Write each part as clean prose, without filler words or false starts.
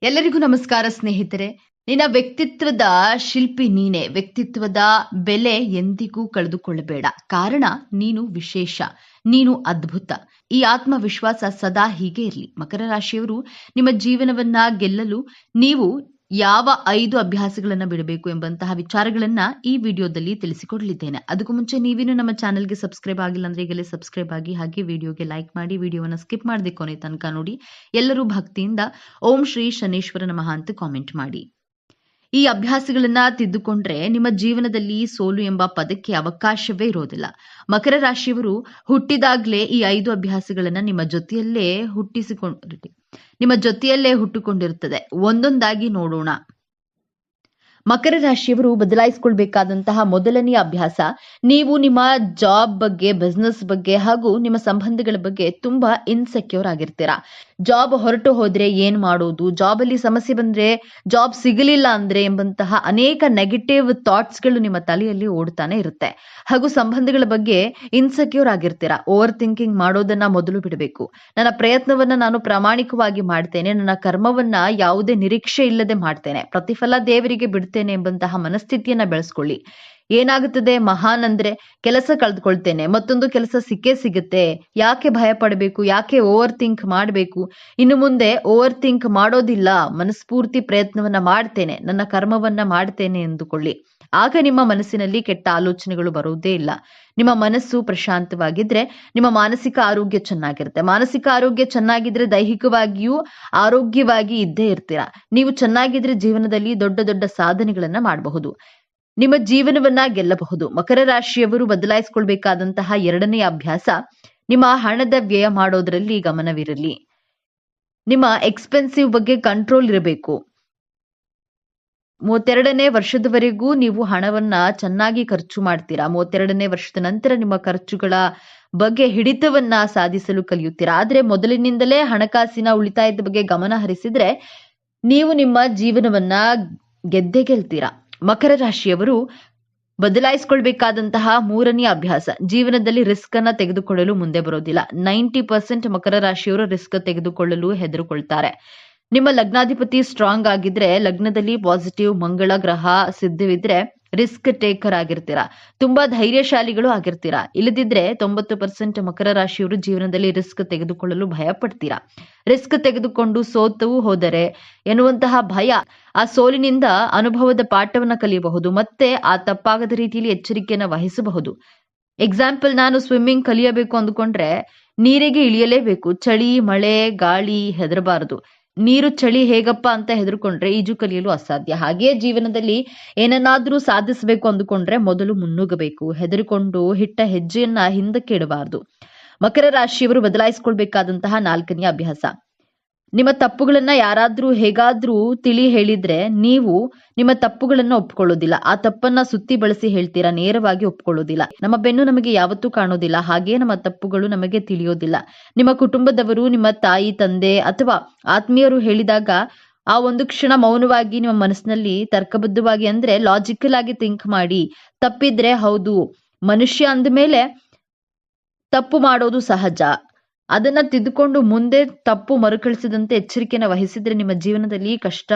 ಎಲ್ಲರಿಗೂ ನಮಸ್ಕಾರ ಸ್ನೇಹಿತರೆ. ನಿನ್ನ ವ್ಯಕ್ತಿತ್ವದ ಶಿಲ್ಪಿ ನೀನೆ. ವ್ಯಕ್ತಿತ್ವದ ಬೆಲೆ ಎಂದಿಗೂ ಕಳೆದುಕೊಳ್ಳಬೇಡ. ಕಾರಣ ನೀನು ವಿಶೇಷ, ನೀನು ಅದ್ಭುತ. ಈ ಆತ್ಮವಿಶ್ವಾಸ ಸದಾ ಹೀಗೆ ಇರಲಿ. ಮಕರ ರಾಶಿಯವರು ನಿಮ್ಮ ಜೀವನವನ್ನ ಗೆಲ್ಲಲು ನೀವು ಯಾವ 5 ಅಭ್ಯಾಸಗಳನ್ನ ಬಿಡಬೇಕು ಎಂಬಂತಹ ವಿಚಾರಗಳನ್ನ ಈ ವಿಡಿಯೋದಲ್ಲಿ ತಿಳಿಸಿಕೊಡಲಿದ್ದೇನೆ. ಅದಕ್ಕೂ ಮುಂಚೆ ನೀವೇನು ನಮ್ಮ ಚಾನೆಲ್ಗೆ ಸಬ್ಸ್ಕ್ರೈಬ್ ಆಗಿಲ್ಲ ಅಂದ್ರೆ ಈಗಲೇ ಸಬ್ಸ್ಕ್ರೈಬ್ ಆಗಿ, ಹಾಗೆ ವಿಡಿಯೋಗೆ ಲೈಕ್ ಮಾಡಿ, ವಿಡಿಯೋವನ್ನ ಸ್ಕಿಪ್ ಮಾಡದೆ ಕೊನೆ ತನಕ ನೋಡಿ. ಎಲ್ಲರೂ ಭಕ್ತಿಯಿಂದ ಓಂ ಶ್ರೀ ಶನೇಶ್ವರ ನಮಃ ಅಂತ ಕಾಮೆಂಟ್ ಮಾಡಿ. ಈ ಅಭ್ಯಾಸಗಳನ್ನ ತಿದ್ದುಕೊಂಡ್ರೆ ನಿಮ್ಮ ಜೀವನದಲ್ಲಿ ಸೋಲು ಎಂಬ ಪದಕ್ಕೆ ಅವಕಾಶವೇ ಇರೋದಿಲ್ಲ. ಮಕರ ರಾಶಿಯವರು ಹುಟ್ಟಿದಾಗ್ಲೇ ಈ 5 ಅಭ್ಯಾಸಗಳನ್ನ ನಿಮ್ಮ ಜೊತೆಯಲ್ಲೇ ಹುಟ್ಟುಕೊಂಡಿರುತ್ತದೆ. ಒಂದೊಂದಾಗಿ ನೋಡೋಣ. ಮಕರ ರಾಶಿಯವರು ಬದಲಾಯಿಸಿಕೊಳ್ಬೇಕಾದಂತಹ ಮೊದಲನೆಯ ಅಭ್ಯಾಸ, ನೀವು ನಿಮ್ಮ ಜಾಬ್ ಬಗ್ಗೆ, ಬಿಸ್ನೆಸ್ ಬಗ್ಗೆ ಹಾಗೂ ನಿಮ್ಮ ಸಂಬಂಧಗಳ ಬಗ್ಗೆ ತುಂಬಾ ಇನ್ಸೆಕ್ಯೂರ್ ಆಗಿರ್ತೀರಾ. ಜಾಬ್ ಹೊರಟು ಹೋದ್ರೆ ಏನ್ ಮಾಡೋದು, ಜಾಬ್ ಅಲ್ಲಿ ಸಮಸ್ಯೆ ಬಂದ್ರೆ, ಜಾಬ್ ಸಿಗಲಿಲ್ಲ ಅಂದ್ರೆ ಎಂಬಂತಹ ಅನೇಕ ನೆಗೆಟಿವ್ ಥಾಟ್ಸ್ ಗಳು ನಿಮ್ಮ ತಲೆಯಲ್ಲಿ ಓಡ್ತಾನೆ ಇರುತ್ತೆ. ಹಾಗೂ ಸಂಬಂಧಗಳ ಬಗ್ಗೆ ಇನ್ಸೆಕ್ಯೂರ್ ಆಗಿರ್ತೀರಾ. ಓವರ್ ಥಿಂಕಿಂಗ್ ಮಾಡೋದನ್ನ ಮೊದಲು ಬಿಡಬೇಕು. ನನ್ನ ಪ್ರಯತ್ನವನ್ನ ನಾನು ಪ್ರಾಮಾಣಿಕವಾಗಿ ಮಾಡ್ತೇನೆ, ನನ್ನ ಕರ್ಮವನ್ನ ಯಾವುದೇ ನಿರೀಕ್ಷೆ ಇಲ್ಲದೆ ಮಾಡ್ತೇನೆ, ಪ್ರತಿಫಲ ದೇವರಿಗೆ ಬಿಡ್ತೇನೆ ಎಂಬಂತಹ ಮನಸ್ಥಿತಿಯನ್ನ ಬೆಳೆಸ್ಕೊಳ್ಳಿ. ಏನಾಗುತ್ತದೆ, ಮಹಾನ್ ಅಂದ್ರೆ ಕೆಲಸ ಕಳೆದುಕೊಳ್ತೇನೆ, ಮತ್ತೊಂದು ಕೆಲಸ ಸಿಕ್ಕೇ ಸಿಗುತ್ತೆ, ಯಾಕೆ ಭಯ ಪಡಬೇಕು, ಯಾಕೆ ಓವರ್ ಥಿಂಕ್ ಮಾಡಬೇಕು, ಇನ್ನು ಮುಂದೆ ಓವರ್ ಥಿಂಕ್ ಮಾಡೋದಿಲ್ಲ, ಮನಸ್ಫೂರ್ತಿ ಪ್ರಯತ್ನವನ್ನ ಮಾಡ್ತೇನೆ, ನನ್ನ ಕರ್ಮವನ್ನ ಮಾಡ್ತೇನೆ ಎಂದುಕೊಳ್ಳಿ. ಆಗ ನಿಮ್ಮ ಮನಸ್ಸಿನಲ್ಲಿ ಕೆಟ್ಟ ಆಲೋಚನೆಗಳು ಬರುವುದೇ ಇಲ್ಲ. ನಿಮ್ಮ ಮನಸ್ಸು ಪ್ರಶಾಂತವಾಗಿದ್ರೆ ನಿಮ್ಮ ಮಾನಸಿಕ ಆರೋಗ್ಯ ಚೆನ್ನಾಗಿರುತ್ತೆ. ಮಾನಸಿಕ ಆರೋಗ್ಯ ಚೆನ್ನಾಗಿದ್ರೆ ದೈಹಿಕವಾಗಿಯೂ ಆರೋಗ್ಯವಾಗಿ ಇದ್ದೇ ಇರ್ತೀರಾ. ನೀವು ಚೆನ್ನಾಗಿದ್ರೆ ಜೀವನದಲ್ಲಿ ದೊಡ್ಡ ದೊಡ್ಡ ಸಾಧನೆಗಳನ್ನ ಮಾಡಬಹುದು, ನಿಮ್ಮ ಜೀವನವನ್ನ ಗೆಲ್ಲಬಹುದು. ಮಕರ ರಾಶಿಯವರು ಬದಲಾಯಿಸಿಕೊಳ್ಬೇಕಾದಂತಹ ಎರಡನೆಯ ಅಭ್ಯಾಸ, ನಿಮ್ಮ ಹಣದ ವ್ಯಯ ಮಾಡೋದ್ರಲ್ಲಿ ಗಮನವಿರಲಿ. ನಿಮ್ಮ ಎಕ್ಸ್ಪೆನ್ಸಿವ್ ಬಗ್ಗೆ ಕಂಟ್ರೋಲ್ ಇರಬೇಕು. 32ನೇ ವರ್ಷದವರೆಗೂ ನೀವು ಹಣವನ್ನ ಚೆನ್ನಾಗಿ ಖರ್ಚು ಮಾಡ್ತೀರಾ. 32ನೇ ವರ್ಷದ ನಂತರ ನಿಮ್ಮ ಖರ್ಚುಗಳ ಬಗ್ಗೆ ಹಿಡಿತವನ್ನ ಸಾಧಿಸಲು ಕಲಿಯುತ್ತೀರಾ. ಆದ್ರೆ ಮೊದಲಿನಿಂದಲೇ ಹಣಕಾಸಿನ ಉಳಿತಾಯದ ಬಗ್ಗೆ ಗಮನ ಹರಿಸಿದ್ರೆ ನೀವು ನಿಮ್ಮ ಜೀವನವನ್ನ ಗೆದ್ದೇ ಗೆಲ್ತೀರಾ. ಮಕರ ರಾಶಿಯವರು ಬದಲಾಯಿಸಿಕೊಳ್ಬೇಕಾದಂತಹ ಮೂರನೆಯ ಅಭ್ಯಾಸ, ಜೀವನದಲ್ಲಿ ರಿಸ್ಕ್ ಅನ್ನ ತೆಗೆದುಕೊಳ್ಳಲು ಮುಂದೆ ಬರೋದಿಲ್ಲ. 90% ಮಕರ ರಾಶಿಯವರು ರಿಸ್ಕ್ ತೆಗೆದುಕೊಳ್ಳಲು ಹೆದರುಕೊಳ್ತಾರೆ. ನಿಮ್ಮ ಲಗ್ನಾಧಿಪತಿ ಸ್ಟ್ರಾಂಗ್ ಆಗಿದ್ರೆ, ಲಗ್ನದಲ್ಲಿ ಪಾಸಿಟಿವ್ ಮಂಗಳ ಗ್ರಹ ಸಿದ್ಧವಿದ್ರೆ ರಿಸ್ಕ್ ಟೇಕರ್ ಆಗಿರ್ತೀರಾ, ತುಂಬಾ ಧೈರ್ಯಶಾಲಿಗಳು ಆಗಿರ್ತೀರಾ. ಇಲ್ಲದಿದ್ರೆ 90% ಮಕರ ರಾಶಿಯವರು ಜೀವನದಲ್ಲಿ ರಿಸ್ಕ್ ತೆಗೆದುಕೊಳ್ಳಲು ಭಯ ಪಡ್ತೀರಾ. ರಿಸ್ಕ್ ತೆಗೆದುಕೊಂಡು ಸೋತು ಹೋದರೆ ಎನ್ನುವಂತಹ ಭಯ, ಆ ಸೋಲಿನಿಂದ ಅನುಭವದ ಪಾಠವನ್ನ ಕಲಿಯಬಹುದು, ಮತ್ತೆ ಆ ತಪ್ಪಾಗದ ರೀತಿಯಲ್ಲಿ ಎಚ್ಚರಿಕೆಯನ್ನು ವಹಿಸಬಹುದು. ಎಕ್ಸಾಂಪಲ್, ನಾನು ಸ್ವಿಮ್ಮಿಂಗ್ ಕಲಿಯಬೇಕು ಅಂದುಕೊಂಡ್ರೆ ನೀರಿಗೆ ಇಳಿಯಲೇಬೇಕು. ಚಳಿ, ಮಳೆ, ಗಾಳಿ ಹೆದರಬಾರದು. ನೀರು ಚಳಿ ಹೇಗಪ್ಪ ಅಂತ ಹೆದರ್ಕೊಂಡ್ರೆ ಈಜು ಕಲಿಯಲು ಅಸಾಧ್ಯ. ಹಾಗೆಯೇ ಜೀವನದಲ್ಲಿ ಏನನ್ನಾದ್ರೂ ಸಾಧಿಸಬೇಕು ಅಂದುಕೊಂಡ್ರೆ ಮೊದಲು ಮುನ್ನುಗ್ಗಬೇಕು. ಹೆದರಿಕೊಂಡು ಹಿಟ್ಟ ಹೆಜ್ಜೆಯನ್ನ ಹಿಂದಕ್ಕೆ ಇಡಬಾರದು. ಮಕರ ರಾಶಿಯವರು ಬದಲಾಯಿಸಿಕೊಳ್ಬೇಕಾದಂತಹ 4ನೇ ಅಭ್ಯಾಸ, ನಿಮ್ಮ ತಪ್ಪುಗಳನ್ನ ಯಾರಾದ್ರೂ ಹೇಗಾದ್ರೂ ತಿಳಿ ಹೇಳಿದ್ರೆ ನೀವು ನಿಮ್ಮ ತಪ್ಪುಗಳನ್ನ ಒಪ್ಕೊಳ್ಳೋದಿಲ್ಲ. ಆ ತಪ್ಪನ್ನ ಸುತ್ತಿ ಬಳಸಿ ಹೇಳ್ತೀರಾ, ನೇರವಾಗಿ ಒಪ್ಕೊಳ್ಳೋದಿಲ್ಲ. ನಮ್ಮ ಬೆನ್ನು ನಮಗೆ ಯಾವತ್ತೂ ಕಾಣೋದಿಲ್ಲ, ಹಾಗೆ ನಮ್ಮ ತಪ್ಪುಗಳು ನಮಗೆ ತಿಳಿಯೋದಿಲ್ಲ. ನಿಮ್ಮ ಕುಟುಂಬದವರು, ನಿಮ್ಮ ತಾಯಿ, ತಂದೆ ಅಥವಾ ಆತ್ಮೀಯರು ಹೇಳಿದಾಗ ಆ ಒಂದು ಕ್ಷಣ ಮೌನವಾಗಿ ನಿಮ್ಮ ಮನಸ್ಸಿನಲ್ಲಿ ತರ್ಕಬದ್ಧವಾಗಿ, ಅಂದ್ರೆ ಲಾಜಿಕಲ್ ಆಗಿ ಥಿಂಕ್ ಮಾಡಿ, ತಪ್ಪಿದ್ರೆ ಹೌದು, ಮನುಷ್ಯ ಅಂದ ಮೇಲೆ ತಪ್ಪು ಮಾಡೋದು ಸಹಜ, ಅದನ್ನ ತಿದ್ದುಕೊಂಡು ಮುಂದೆ ತಪ್ಪು ಮರುಕಳಿಸದಂತೆ ಎಚ್ಚರಿಕೆಯನ್ನು ವಹಿಸಿದ್ರೆ ನಿಮ್ಮ ಜೀವನದಲ್ಲಿ ಕಷ್ಟ,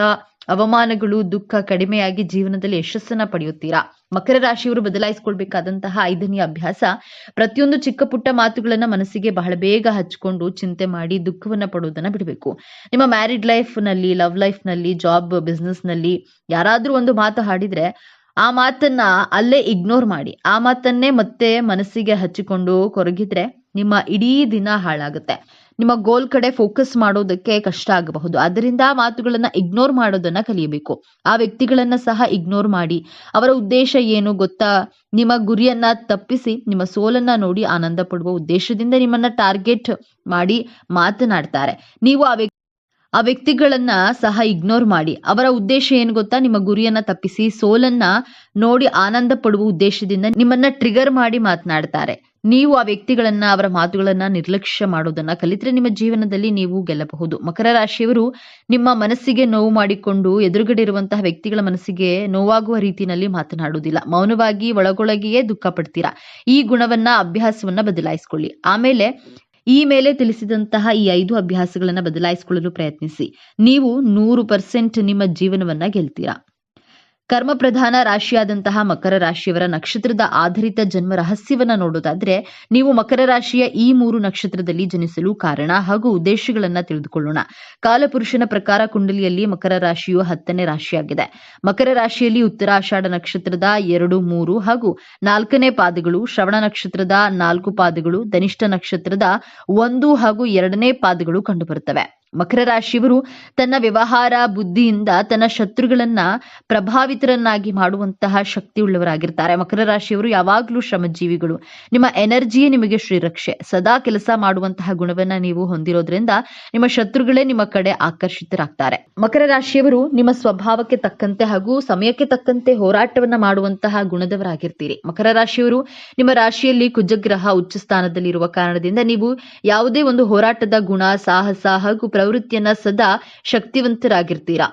ಅವಮಾನಗಳು, ದುಃಖ ಕಡಿಮೆಯಾಗಿ ಜೀವನದಲ್ಲಿ ಯಶಸ್ಸನ್ನ ಪಡೆಯುತ್ತೀರಾ. ಮಕರ ರಾಶಿಯವರು ಬದಲಾಯಿಸಿಕೊಳ್ಬೇಕಾದಂತಹ 5ನೇ ಅಭ್ಯಾಸ, ಪ್ರತಿಯೊಂದು ಚಿಕ್ಕ ಪುಟ್ಟ ಮಾತುಗಳನ್ನ ಮನಸ್ಸಿಗೆ ಬಹಳ ಬೇಗ ಹಚ್ಕೊಂಡು ಚಿಂತೆ ಮಾಡಿ ದುಃಖವನ್ನ ಪಡುವುದನ್ನ ಬಿಡಬೇಕು. ನಿಮ್ಮ ಮ್ಯಾರಿಡ್ ಲೈಫ್ ನಲ್ಲಿ, ಲವ್ ಲೈಫ್ ನಲ್ಲಿ, ಜಾಬ್ ಬಿಸ್ನೆಸ್ ನಲ್ಲಿ ಯಾರಾದ್ರೂ ಒಂದು ಮಾತು ಹಾಡಿದ್ರೆ ಆ ಮಾತನ್ನ ಅಲ್ಲೇ ಇಗ್ನೋರ್ ಮಾಡಿ, ಆ ಮಾತನ್ನೇ ಮತ್ತೆ ಮನಸ್ಸಿಗೆ ಹಚ್ಚಿಕೊಂಡು ಕೊರಗಿದ್ರೆ ನಿಮ್ಮ ಇಡೀ ದಿನ ಹಾಳಾಗುತ್ತೆ. ನಿಮ್ಮ ಗೋಲ್ ಕಡೆ ಫೋಕಸ್ ಮಾಡೋದಕ್ಕೆ ಕಷ್ಟ ಆಗಬಹುದು. ಅದರಿಂದ ಆ ಮಾತುಗಳನ್ನ ಇಗ್ನೋರ್ ಮಾಡೋದನ್ನ ಕಲಿಯಬೇಕು. ಆ ವ್ಯಕ್ತಿಗಳನ್ನ ಸಹ ಇಗ್ನೋರ್ ಮಾಡಿ, ಅವರ ಉದ್ದೇಶ ಏನು ಗೊತ್ತಾ, ನಿಮ್ಮ ಗುರಿಯನ್ನ ತಪ್ಪಿಸಿ ನಿಮ್ಮ ಸೋಲನ್ನ ನೋಡಿ ಆನಂದ ಪಡುವ ಉದ್ದೇಶದಿಂದ ನಿಮ್ಮನ್ನ ಟಾರ್ಗೆಟ್ ಮಾಡಿ ಮಾತನಾಡ್ತಾರೆ. ನೀವು ಆ ವ್ಯಕ್ತಿಗಳನ್ನ ಸಹ ಇಗ್ನೋರ್ ಮಾಡಿ. ಅವರ ಉದ್ದೇಶ ಏನು ಗೊತ್ತಾ, ನಿಮ್ಮ ಗುರಿಯನ್ನ ತಪ್ಪಿಸಿ ಸೋಲನ್ನ ನೋಡಿ ಆನಂದ ಪಡುವ ಉದ್ದೇಶದಿಂದ ನಿಮ್ಮನ್ನ ಟ್ರಿಗರ್ ಮಾಡಿ ಮಾತನಾಡ್ತಾರೆ. ನೀವು ಆ ವ್ಯಕ್ತಿಗಳನ್ನ, ಅವರ ಮಾತುಗಳನ್ನ ನಿರ್ಲಕ್ಷ್ಯ ಮಾಡೋದನ್ನ ಕಲಿತ್ರೆ ನಿಮ್ಮ ಜೀವನದಲ್ಲಿ ನೀವು ಗೆಲ್ಲಬಹುದು. ಮಕರ ರಾಶಿಯವರು ನಿಮ್ಮ ಮನಸ್ಸಿಗೆ ನೋವು ಮಾಡಿಕೊಂಡು ಎದುರುಗಡೆ ಇರುವಂತಹ ವ್ಯಕ್ತಿಗಳ ಮನಸ್ಸಿಗೆ ನೋವಾಗುವ ರೀತಿಯಲ್ಲಿ ಮಾತನಾಡುವುದಿಲ್ಲ. ಮೌನವಾಗಿ ಒಳಗೊಳಗೆಯೇ ದುಃಖ ಪಡ್ತೀರಾ. ಈ ಗುಣವನ್ನ, ಅಭ್ಯಾಸವನ್ನ ಬದಲಾಯಿಸಿಕೊಳ್ಳಿ. ಆಮೇಲೆ ಈ ಮೇಲೆ ತಿಳಿಸಿದಂತಹ ಈ 5 ಅಭ್ಯಾಸಗಳನ್ನು ಬದಲಾಯಿಸಿಕೊಳ್ಳಲು ಪ್ರಯತ್ನಿಸಿ. ನೀವು 100% ನಿಮ್ಮ ಜೀವನವನ್ನ ಗೆಲ್ತೀರಾ. ಕರ್ಮ ಪ್ರಧಾನ ರಾಶಿಯಾದಂತಹ ಮಕರ ರಾಶಿಯವರ ನಕ್ಷತ್ರದ ಆಧಾರಿತ ಜನ್ಮ ರಹಸ್ಯವನ್ನ ನೋಡೋದಾದ್ರೆ, ನೀವು ಮಕರ ರಾಶಿಯ ಈ 3 ನಕ್ಷತ್ರದಲ್ಲಿ ಜನಿಸಲು ಕಾರಣ ಹಾಗೂ ಉದ್ದೇಶಗಳನ್ನ ತಿಳಿದುಕೊಳ್ಳೋಣ. ಕಾಲಪುರುಷನ ಪ್ರಕಾರ ಕುಂಡಲಿಯಲ್ಲಿ ಮಕರ ರಾಶಿಯು 10ನೇ ರಾಶಿಯಾಗಿದೆ. ಮಕರ ರಾಶಿಯಲ್ಲಿ ಉತ್ತರಾಷಾಢ ನಕ್ಷತ್ರದ 2, 3 ಹಾಗೂ 4ನೇ ಪಾದಗಳು, ಶ್ರವಣ ನಕ್ಷತ್ರದ 4 ಪಾದಗಳು, ಧನಿಷ್ಠ ನಕ್ಷತ್ರದ 1 ಹಾಗೂ 2ನೇ ಪಾದಗಳು ಕಂಡುಬರುತ್ತವೆ. ಮಕರ ರಾಶಿಯವರು ತನ್ನ ವ್ಯವಹಾರ ಬುದ್ಧಿಯಿಂದ ತನ್ನ ಶತ್ರುಗಳನ್ನ ಪ್ರಭಾವಿತರನ್ನಾಗಿ ಮಾಡುವಂತಹ ಶಕ್ತಿಯುಳ್ಳವರಾಗಿರ್ತಾರೆ. ಮಕರ ರಾಶಿಯವರು ಯಾವಾಗಲೂ ಶ್ರಮಜೀವಿಗಳು. ನಿಮ್ಮ ಎನರ್ಜಿಯೇ ನಿಮಗೆ ಶ್ರೀರಕ್ಷೆ. ಸದಾ ಕೆಲಸ ಮಾಡುವಂತಹ ಗುಣವನ್ನ ನೀವು ಹೊಂದಿರೋದ್ರಿಂದ ನಿಮ್ಮ ಶತ್ರುಗಳೇ ನಿಮ್ಮ ಕಡೆ ಆಕರ್ಷಿತರಾಗ್ತಾರೆ. ಮಕರ ರಾಶಿಯವರು ನಿಮ್ಮ ಸ್ವಭಾವಕ್ಕೆ ತಕ್ಕಂತೆ ಹಾಗೂ ಸಮಯಕ್ಕೆ ತಕ್ಕಂತೆ ಹೋರಾಟವನ್ನ ಮಾಡುವಂತಹ ಗುಣದವರಾಗಿರ್ತೀರಿ. ಮಕರ ರಾಶಿಯವರು ನಿಮ್ಮ ರಾಶಿಯಲ್ಲಿ ಕುಜಗ್ರಹ ಉಚ್ಚ ಸ್ಥಾನದಲ್ಲಿರುವ ಕಾರಣದಿಂದ ನೀವು ಯಾವುದೇ ಒಂದು ಹೋರಾಟದ ಗುಣ, ಸಾಹಸ ಹಾಗೂ ಪ್ರವೃತ್ತಿಯನ್ನ ಸದಾ ಶಕ್ತಿವಂತರಾಗಿರ್ತೀರಾ.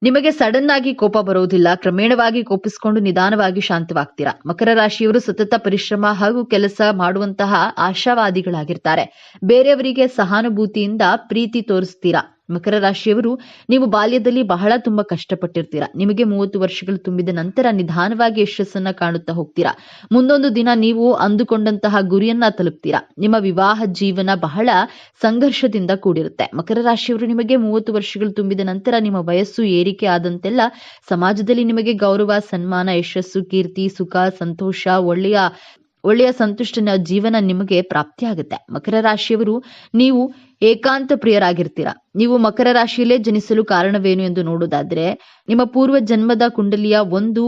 ನಿಮಗೆ ಸಡನ್ ಆಗಿ ಕೋಪ ಬರೋದಿಲ್ಲ. ಕ್ರಮೇಣವಾಗಿ ಕೋಪಿಸಿಕೊಂಡು ನಿಧಾನವಾಗಿ ಶಾಂತವಾಗ್ತೀರಾ. ಮಕರ ರಾಶಿಯವರು ಸತತ ಪರಿಶ್ರಮ ಹಾಗೂ ಕೆಲಸ ಮಾಡುವಂತಹ ಆಶಾವಾದಿಗಳಾಗಿರ್ತಾರೆ. ಬೇರೆಯವರಿಗೆ ಸಹಾನುಭೂತಿಯಿಂದ ಪ್ರೀತಿ ತೋರಿಸ್ತೀರಾ. ಮಕರ ರಾಶಿಯವರು ನೀವು ಬಾಲ್ಯದಲ್ಲಿ ತುಂಬಾ ಕಷ್ಟಪಟ್ಟಿರ್ತೀರಾ. ನಿಮಗೆ 30 ವರ್ಷಗಳು ತುಂಬಿದ ನಂತರ ನಿಧಾನವಾಗಿ ಯಶಸ್ಸನ್ನ ಕಾಣುತ್ತಾ ಹೋಗ್ತೀರಾ. ಮುಂದೊಂದು ದಿನ ನೀವು ಅಂದುಕೊಂಡಂತಹ ಗುರಿಯನ್ನ ತಲುಪ್ತೀರಾ. ನಿಮ್ಮ ವಿವಾಹ ಜೀವನ ಬಹಳ ಸಂಘರ್ಷದಿಂದ ಕೂಡಿರುತ್ತೆ. ಮಕರ ರಾಶಿಯವರು ನಿಮಗೆ 30 ವರ್ಷಗಳು ತುಂಬಿದ ನಂತರ ನಿಮ್ಮ ವಯಸ್ಸು ಏರಿಕೆ ಆದಂತೆಲ್ಲ ಸಮಾಜದಲ್ಲಿ ನಿಮಗೆ ಗೌರವ, ಸನ್ಮಾನ, ಯಶಸ್ಸು, ಕೀರ್ತಿ, ಸುಖ, ಸಂತೋಷ, ಒಳ್ಳೆಯ ಸಂತುಷ್ಟ ಜೀವನ ನಿಮಗೆ ಪ್ರಾಪ್ತಿಯಾಗುತ್ತೆ. ಮಕರ ರಾಶಿಯವರು ನೀವು ಏಕಾಂತ ಪ್ರಿಯರಾಗಿರ್ತೀರಾ. ನೀವು ಮಕರ ರಾಶಿಯಲ್ಲೇ ಜನಿಸಲು ಕಾರಣವೇನು ಎಂದು ನೋಡೋದಾದ್ರೆ, ನಿಮ್ಮ ಪೂರ್ವ ಜನ್ಮದ ಕುಂಡಲಿಯ 1,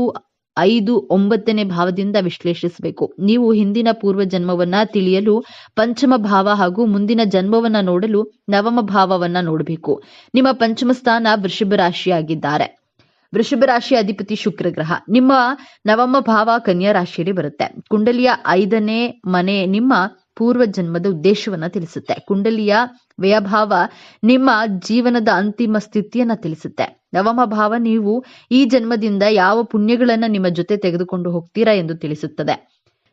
5, 9ನೇ ಭಾವದಿಂದ ವಿಶ್ಲೇಷಿಸಬೇಕು. ನೀವು ಹಿಂದಿನ ಪೂರ್ವ ಜನ್ಮವನ್ನ ತಿಳಿಯಲು ಪಂಚಮ ಭಾವ ಹಾಗೂ ಮುಂದಿನ ಜನ್ಮವನ್ನ ನೋಡಲು ನವಮ ಭಾವವನ್ನ ನೋಡಬೇಕು. ನಿಮ್ಮ ಪಂಚಮ ಸ್ಥಾನ ವೃಷಭ ರಾಶಿಯಾಗಿದ್ದಾರೆ. ವೃಷಭ ರಾಶಿಯ ಅಧಿಪತಿ ಶುಕ್ರ ಗ್ರಹ. ನಿಮ್ಮ ನವಮ ಭಾವ ಕನ್ಯಾ ರಾಶಿಯಲ್ಲಿ ಬರುತ್ತೆ. ಕುಂಡಲಿಯ 5ನೇ ಮನೆ ನಿಮ್ಮ ಪೂರ್ವ ಜನ್ಮದ ಉದ್ದೇಶವನ್ನ ತಿಳಿಸುತ್ತೆ. ಕುಂಡಲಿಯ ವ್ಯಯಭಾವ ನಿಮ್ಮ ಜೀವನದ ಅಂತಿಮ ಸ್ಥಿತಿಯನ್ನ ತಿಳಿಸುತ್ತೆ. ನವಮ ಭಾವ ನೀವು ಈ ಜನ್ಮದಿಂದ ಯಾವ ಪುಣ್ಯಗಳನ್ನ ನಿಮ್ಮ ಜೊತೆ ತೆಗೆದುಕೊಂಡು ಹೋಗ್ತೀರಾ ಎಂದು ತಿಳಿಸುತ್ತದೆ.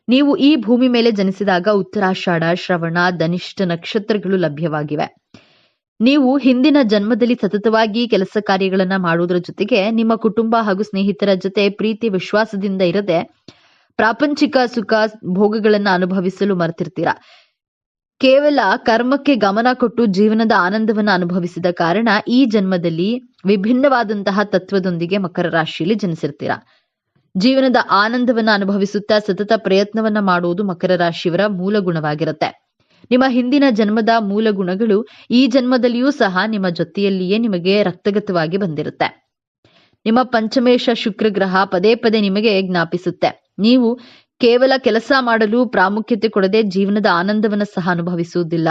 ನೀವು ಈ ಭೂಮಿ ಮೇಲೆ ಜನಿಸಿದಾಗ ಉತ್ತರಾಷಾಢ, ಶ್ರವಣ, ಧನಿಷ್ಠ ನಕ್ಷತ್ರಗಳು ಲಭ್ಯವಾಗಿವೆ. ನೀವು ಹಿಂದಿನ ಜನ್ಮದಲ್ಲಿ ಸತತವಾಗಿ ಕೆಲಸ ಕಾರ್ಯಗಳನ್ನ ಮಾಡುವುದರ ಜೊತೆಗೆ ನಿಮ್ಮ ಕುಟುಂಬ ಹಾಗೂ ಸ್ನೇಹಿತರ ಜೊತೆ ಪ್ರೀತಿ ವಿಶ್ವಾಸದಿಂದ ಇರದೆ ಪ್ರಾಪಂಚಿಕ ಸುಖ ಭೋಗಗಳನ್ನ ಅನುಭವಿಸಲು ಮರೆತಿರ್ತೀರಾ. ಕೇವಲ ಕರ್ಮಕ್ಕೆ ಗಮನ ಕೊಟ್ಟು ಜೀವನದ ಆನಂದವನ್ನ ಅನುಭವಿಸಿದ ಕಾರಣ ಈ ಜನ್ಮದಲ್ಲಿ ವಿಭಿನ್ನವಾದಂತಹ ತತ್ವದೊಂದಿಗೆ ಮಕರ ರಾಶಿಯಲ್ಲಿ ಜನಿಸಿರ್ತೀರಾ. ಜೀವನದ ಆನಂದವನ್ನ ಅನುಭವಿಸುತ್ತಾ ಸತತ ಪ್ರಯತ್ನವನ್ನ ಮಾಡುವುದು ಮಕರ ರಾಶಿಯವರ ಮೂಲ ಗುಣವಾಗಿರುತ್ತೆ. ನಿಮ್ಮ ಹಿಂದಿನ ಜನ್ಮದ ಮೂಲ ಗುಣಗಳು ಈ ಜನ್ಮದಲ್ಲಿಯೂ ಸಹ ನಿಮ್ಮ ಜೊತೆಯಲ್ಲಿಯೇ ನಿಮಗೆ ರಕ್ತಗತವಾಗಿ ಬಂದಿರುತ್ತೆ. ನಿಮ್ಮ ಪಂಚಮೇಶ ಶುಕ್ರ ಗ್ರಹ ಪದೇ ಪದೇ ನಿಮಗೆ ಜ್ಞಾಪಿಸುತ್ತೆ. ನೀವು ಕೇವಲ ಕೆಲಸ ಮಾಡಲು ಪ್ರಾಮುಖ್ಯತೆ ಕೊಡದೆ ಜೀವನದ ಆನಂದವನ್ನ ಸಹ ಅನುಭವಿಸುವುದಿಲ್ಲ.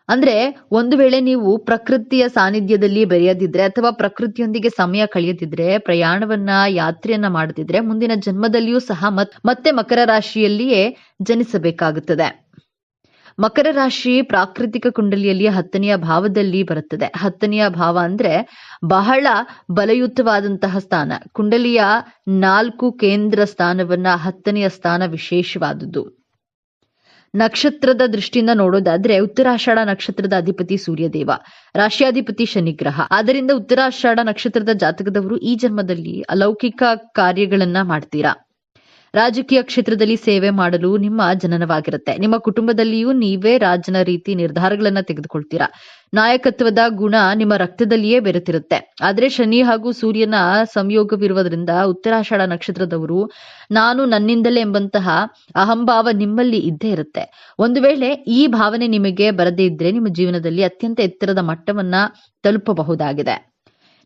ಅಂದ್ರೆ ಒಂದು ವೇಳೆ ನೀವು ಪ್ರಕೃತಿಯ ಸಾನ್ನಿಧ್ಯದಲ್ಲಿ ಬೆರೆಯದಿದ್ರೆ ಅಥವಾ ಪ್ರಕೃತಿಯೊಂದಿಗೆ ಸಮಯ ಕಳೆಯದಿದ್ರೆ, ಪ್ರಯಾಣವನ್ನ ಯಾತ್ರೆಯನ್ನ ಮಾಡದಿದ್ರೆ ಮುಂದಿನ ಜನ್ಮದಲ್ಲಿಯೂ ಸಹ ಮತ್ತೆ ಮಕರ ರಾಶಿಯಲ್ಲಿಯೇ ಜನಿಸಬೇಕಾಗುತ್ತದೆ. ಮಕರ ರಾಶಿ ಪ್ರಾಕೃತಿಕ ಕುಂಡಲಿಯಲ್ಲಿ 10ನೆಯ ಭಾವದಲ್ಲಿ ಬರುತ್ತದೆ. 10ನೆಯ ಭಾವ ಅಂದ್ರೆ ಬಹಳ ಬಲಯುತವಾದಂತಹ ಸ್ಥಾನ. ಕುಂಡಲಿಯ 4 ಕೇಂದ್ರ ಸ್ಥಾನವನ್ನ 10ನೆಯ ಸ್ಥಾನ ವಿಶೇಷವಾದದ್ದು. ನಕ್ಷತ್ರದ ದೃಷ್ಟಿಯಿಂದ ನೋಡೋದಾದ್ರೆ ಉತ್ತರಾಷಾಢ ನಕ್ಷತ್ರದ ಅಧಿಪತಿ ಸೂರ್ಯದೇವ, ರಾಶಿಯಾಧಿಪತಿ ಶನಿಗ್ರಹ. ಆದ್ದರಿಂದ ಉತ್ತರಾಷಾಢ ನಕ್ಷತ್ರದ ಜಾತಕದವರು ಈ ಜನ್ಮದಲ್ಲಿ ಅಲೌಕಿಕ ಕಾರ್ಯಗಳನ್ನ ಮಾಡ್ತೀರಾ. ರಾಜಕೀಯ ಕ್ಷೇತ್ರದಲ್ಲಿ ಸೇವೆ ಮಾಡಲು ನಿಮ್ಮ ಜನನವಾಗಿರುತ್ತೆ. ನಿಮ್ಮ ಕುಟುಂಬದಲ್ಲಿಯೂ ನೀವೇ ರಾಜನ ರೀತಿ ನಿರ್ಧಾರಗಳನ್ನ ತೆಗೆದುಕೊಳ್ತೀರಾ. ನಾಯಕತ್ವದ ಗುಣ ನಿಮ್ಮ ರಕ್ತದಲ್ಲಿಯೇ ಬೆರೆತಿರುತ್ತೆ. ಆದ್ರೆ ಶನಿ ಹಾಗೂ ಸೂರ್ಯನ ಸಂಯೋಗವಿರುವುದರಿಂದ ಉತ್ತರಾಷಾಢ ನಕ್ಷತ್ರದವರು ನಾನು ನನ್ನಿಂದಲೇ ಎಂಬಂತಹ ಅಹಂಭಾವ ನಿಮ್ಮಲ್ಲಿ ಇದ್ದೇ ಇರುತ್ತೆ. ಒಂದು ವೇಳೆ ಈ ಭಾವನೆ ನಿಮಗೆ ಬರದೇ ಇದ್ರೆ ನಿಮ್ಮ ಜೀವನದಲ್ಲಿ ಅತ್ಯಂತ ಎತ್ತರದ ಮಟ್ಟವನ್ನ ತಲುಪಬಹುದಾಗಿದೆ.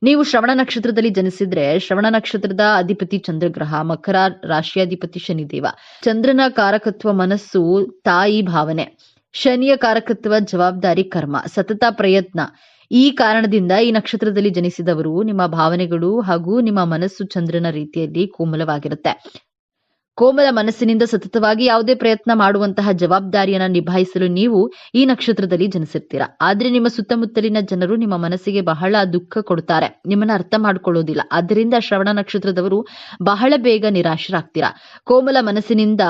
ನೀವು ಶ್ರವಣ ನಕ್ಷತ್ರದಲ್ಲಿ ಜನಿಸಿದ್ರೆ ಶ್ರವಣ ನಕ್ಷತ್ರದ ಅಧಿಪತಿ ಚಂದ್ರಗ್ರಹ, ಮಕರ ರಾಶಿಯಾಧಿಪತಿ ಶನಿದೇವ. ಚಂದ್ರನ ಕಾರಕತ್ವ ಮನಸ್ಸು, ತಾಯಿ ಭಾವನೆ. ಶನಿಯ ಕಾರಕತ್ವ ಜವಾಬ್ದಾರಿ, ಕರ್ಮ, ಸತತ ಪ್ರಯತ್ನ. ಈ ಕಾರಣದಿಂದ ಈ ನಕ್ಷತ್ರದಲ್ಲಿ ಜನಿಸಿದವರು ನಿಮ್ಮ ಭಾವನೆಗಳು ಹಾಗೂ ನಿಮ್ಮ ಮನಸ್ಸು ಚಂದ್ರನ ರೀತಿಯಲ್ಲಿ ಕೋಮಲವಾಗಿರುತ್ತೆ. ಕೋಮಲ ಮನಸ್ಸಿನಿಂದ ಸತತವಾಗಿ ಯಾವುದೇ ಪ್ರಯತ್ನ ಮಾಡುವಂತಹ ಜವಾಬ್ದಾರಿಯನ್ನ ನಿಭಾಯಿಸಲು ನೀವು ಈ ನಕ್ಷತ್ರದಲ್ಲಿ ಜನಿಸಿರ್ತೀರಾ. ಆದ್ರೆ ನಿಮ್ಮ ಸುತ್ತಮುತ್ತಲಿನ ಜನರು ನಿಮ್ಮ ಮನಸ್ಸಿಗೆ ಬಹಳ ದುಃಖ ಕೊಡುತ್ತಾರೆ, ನಿಮ್ಮನ್ನ ಅರ್ಥ ಮಾಡ್ಕೊಳ್ಳೋದಿಲ್ಲ. ಆದ್ದರಿಂದ ಶ್ರವಣ ನಕ್ಷತ್ರದವರು ಬಹಳ ಬೇಗ ನಿರಾಶರಾಗ್ತೀರಾ. ಕೋಮಲ ಮನಸ್ಸಿನಿಂದ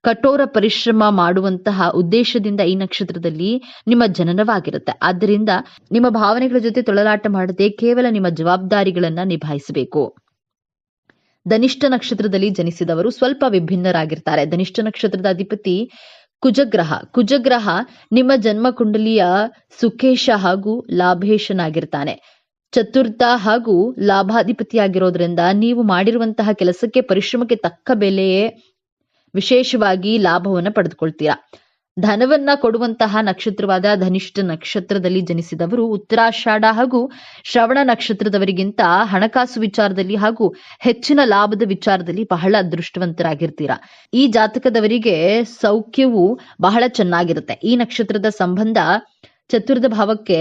ಕಠೋರ ಪರಿಶ್ರಮ ಮಾಡುವಂತಹ ಉದ್ದೇಶದಿಂದ ಈ ನಕ್ಷತ್ರದಲ್ಲಿ ನಿಮ್ಮ ಜನನವಾಗಿರುತ್ತೆ. ಆದ್ದರಿಂದ ನಿಮ್ಮ ಭಾವನೆಗಳ ಜೊತೆ ತೊಳಲಾಟ ಮಾಡದೆ ಕೇವಲ ನಿಮ್ಮ ಜವಾಬ್ದಾರಿಗಳನ್ನ ನಿಭಾಯಿಸಬೇಕು. ಧನಿಷ್ಠ ನಕ್ಷತ್ರದಲ್ಲಿ ಜನಿಸಿದವರು ಸ್ವಲ್ಪ ವಿಭಿನ್ನರಾಗಿರ್ತಾರೆ. ಧನಿಷ್ಠ ನಕ್ಷತ್ರದ ಅಧಿಪತಿ ಕುಜಗ್ರಹ ನಿಮ್ಮ ಜನ್ಮ ಕುಂಡಲಿಯ ಸುಖೇಶ ಹಾಗೂ ಲಾಭೇಶನಾಗಿರ್ತಾನೆ. ಚತುರ್ಥ ಹಾಗೂ ಲಾಭಾಧಿಪತಿಯಾಗಿರೋದ್ರಿಂದ ನೀವು ಮಾಡಿರುವಂತಹ ಕೆಲಸಕ್ಕೆ ಪರಿಶ್ರಮಕ್ಕೆ ತಕ್ಕ ಬೆಲೆಯೇ ವಿಶೇಷವಾಗಿ ಲಾಭವನ್ನು ಪಡೆದುಕೊಳ್ತೀರಾ. ಧನವನ್ನ ಕೊಡುವಂತಹ ನಕ್ಷತ್ರವಾದ ಧನಿಷ್ಠ ನಕ್ಷತ್ರದಲ್ಲಿ ಜನಿಸಿದವರು ಉತ್ತರಾಷಾಢ ಹಾಗೂ ಶ್ರವಣ ನಕ್ಷತ್ರದವರಿಗಿಂತ ಹಣಕಾಸು ವಿಚಾರದಲ್ಲಿ ಹಾಗೂ ಹೆಚ್ಚಿನ ಲಾಭದ ವಿಚಾರದಲ್ಲಿ ಬಹಳ ಅದೃಷ್ಟವಂತರಾಗಿರ್ತೀರಾ. ಈ ಜಾತಕದವರಿಗೆ ಸೌಖ್ಯವು ಬಹಳ ಚೆನ್ನಾಗಿರುತ್ತೆ. ಈ ನಕ್ಷತ್ರದ ಸಂಬಂಧ ಚತುರ್ಥ ಭಾವಕ್ಕೆ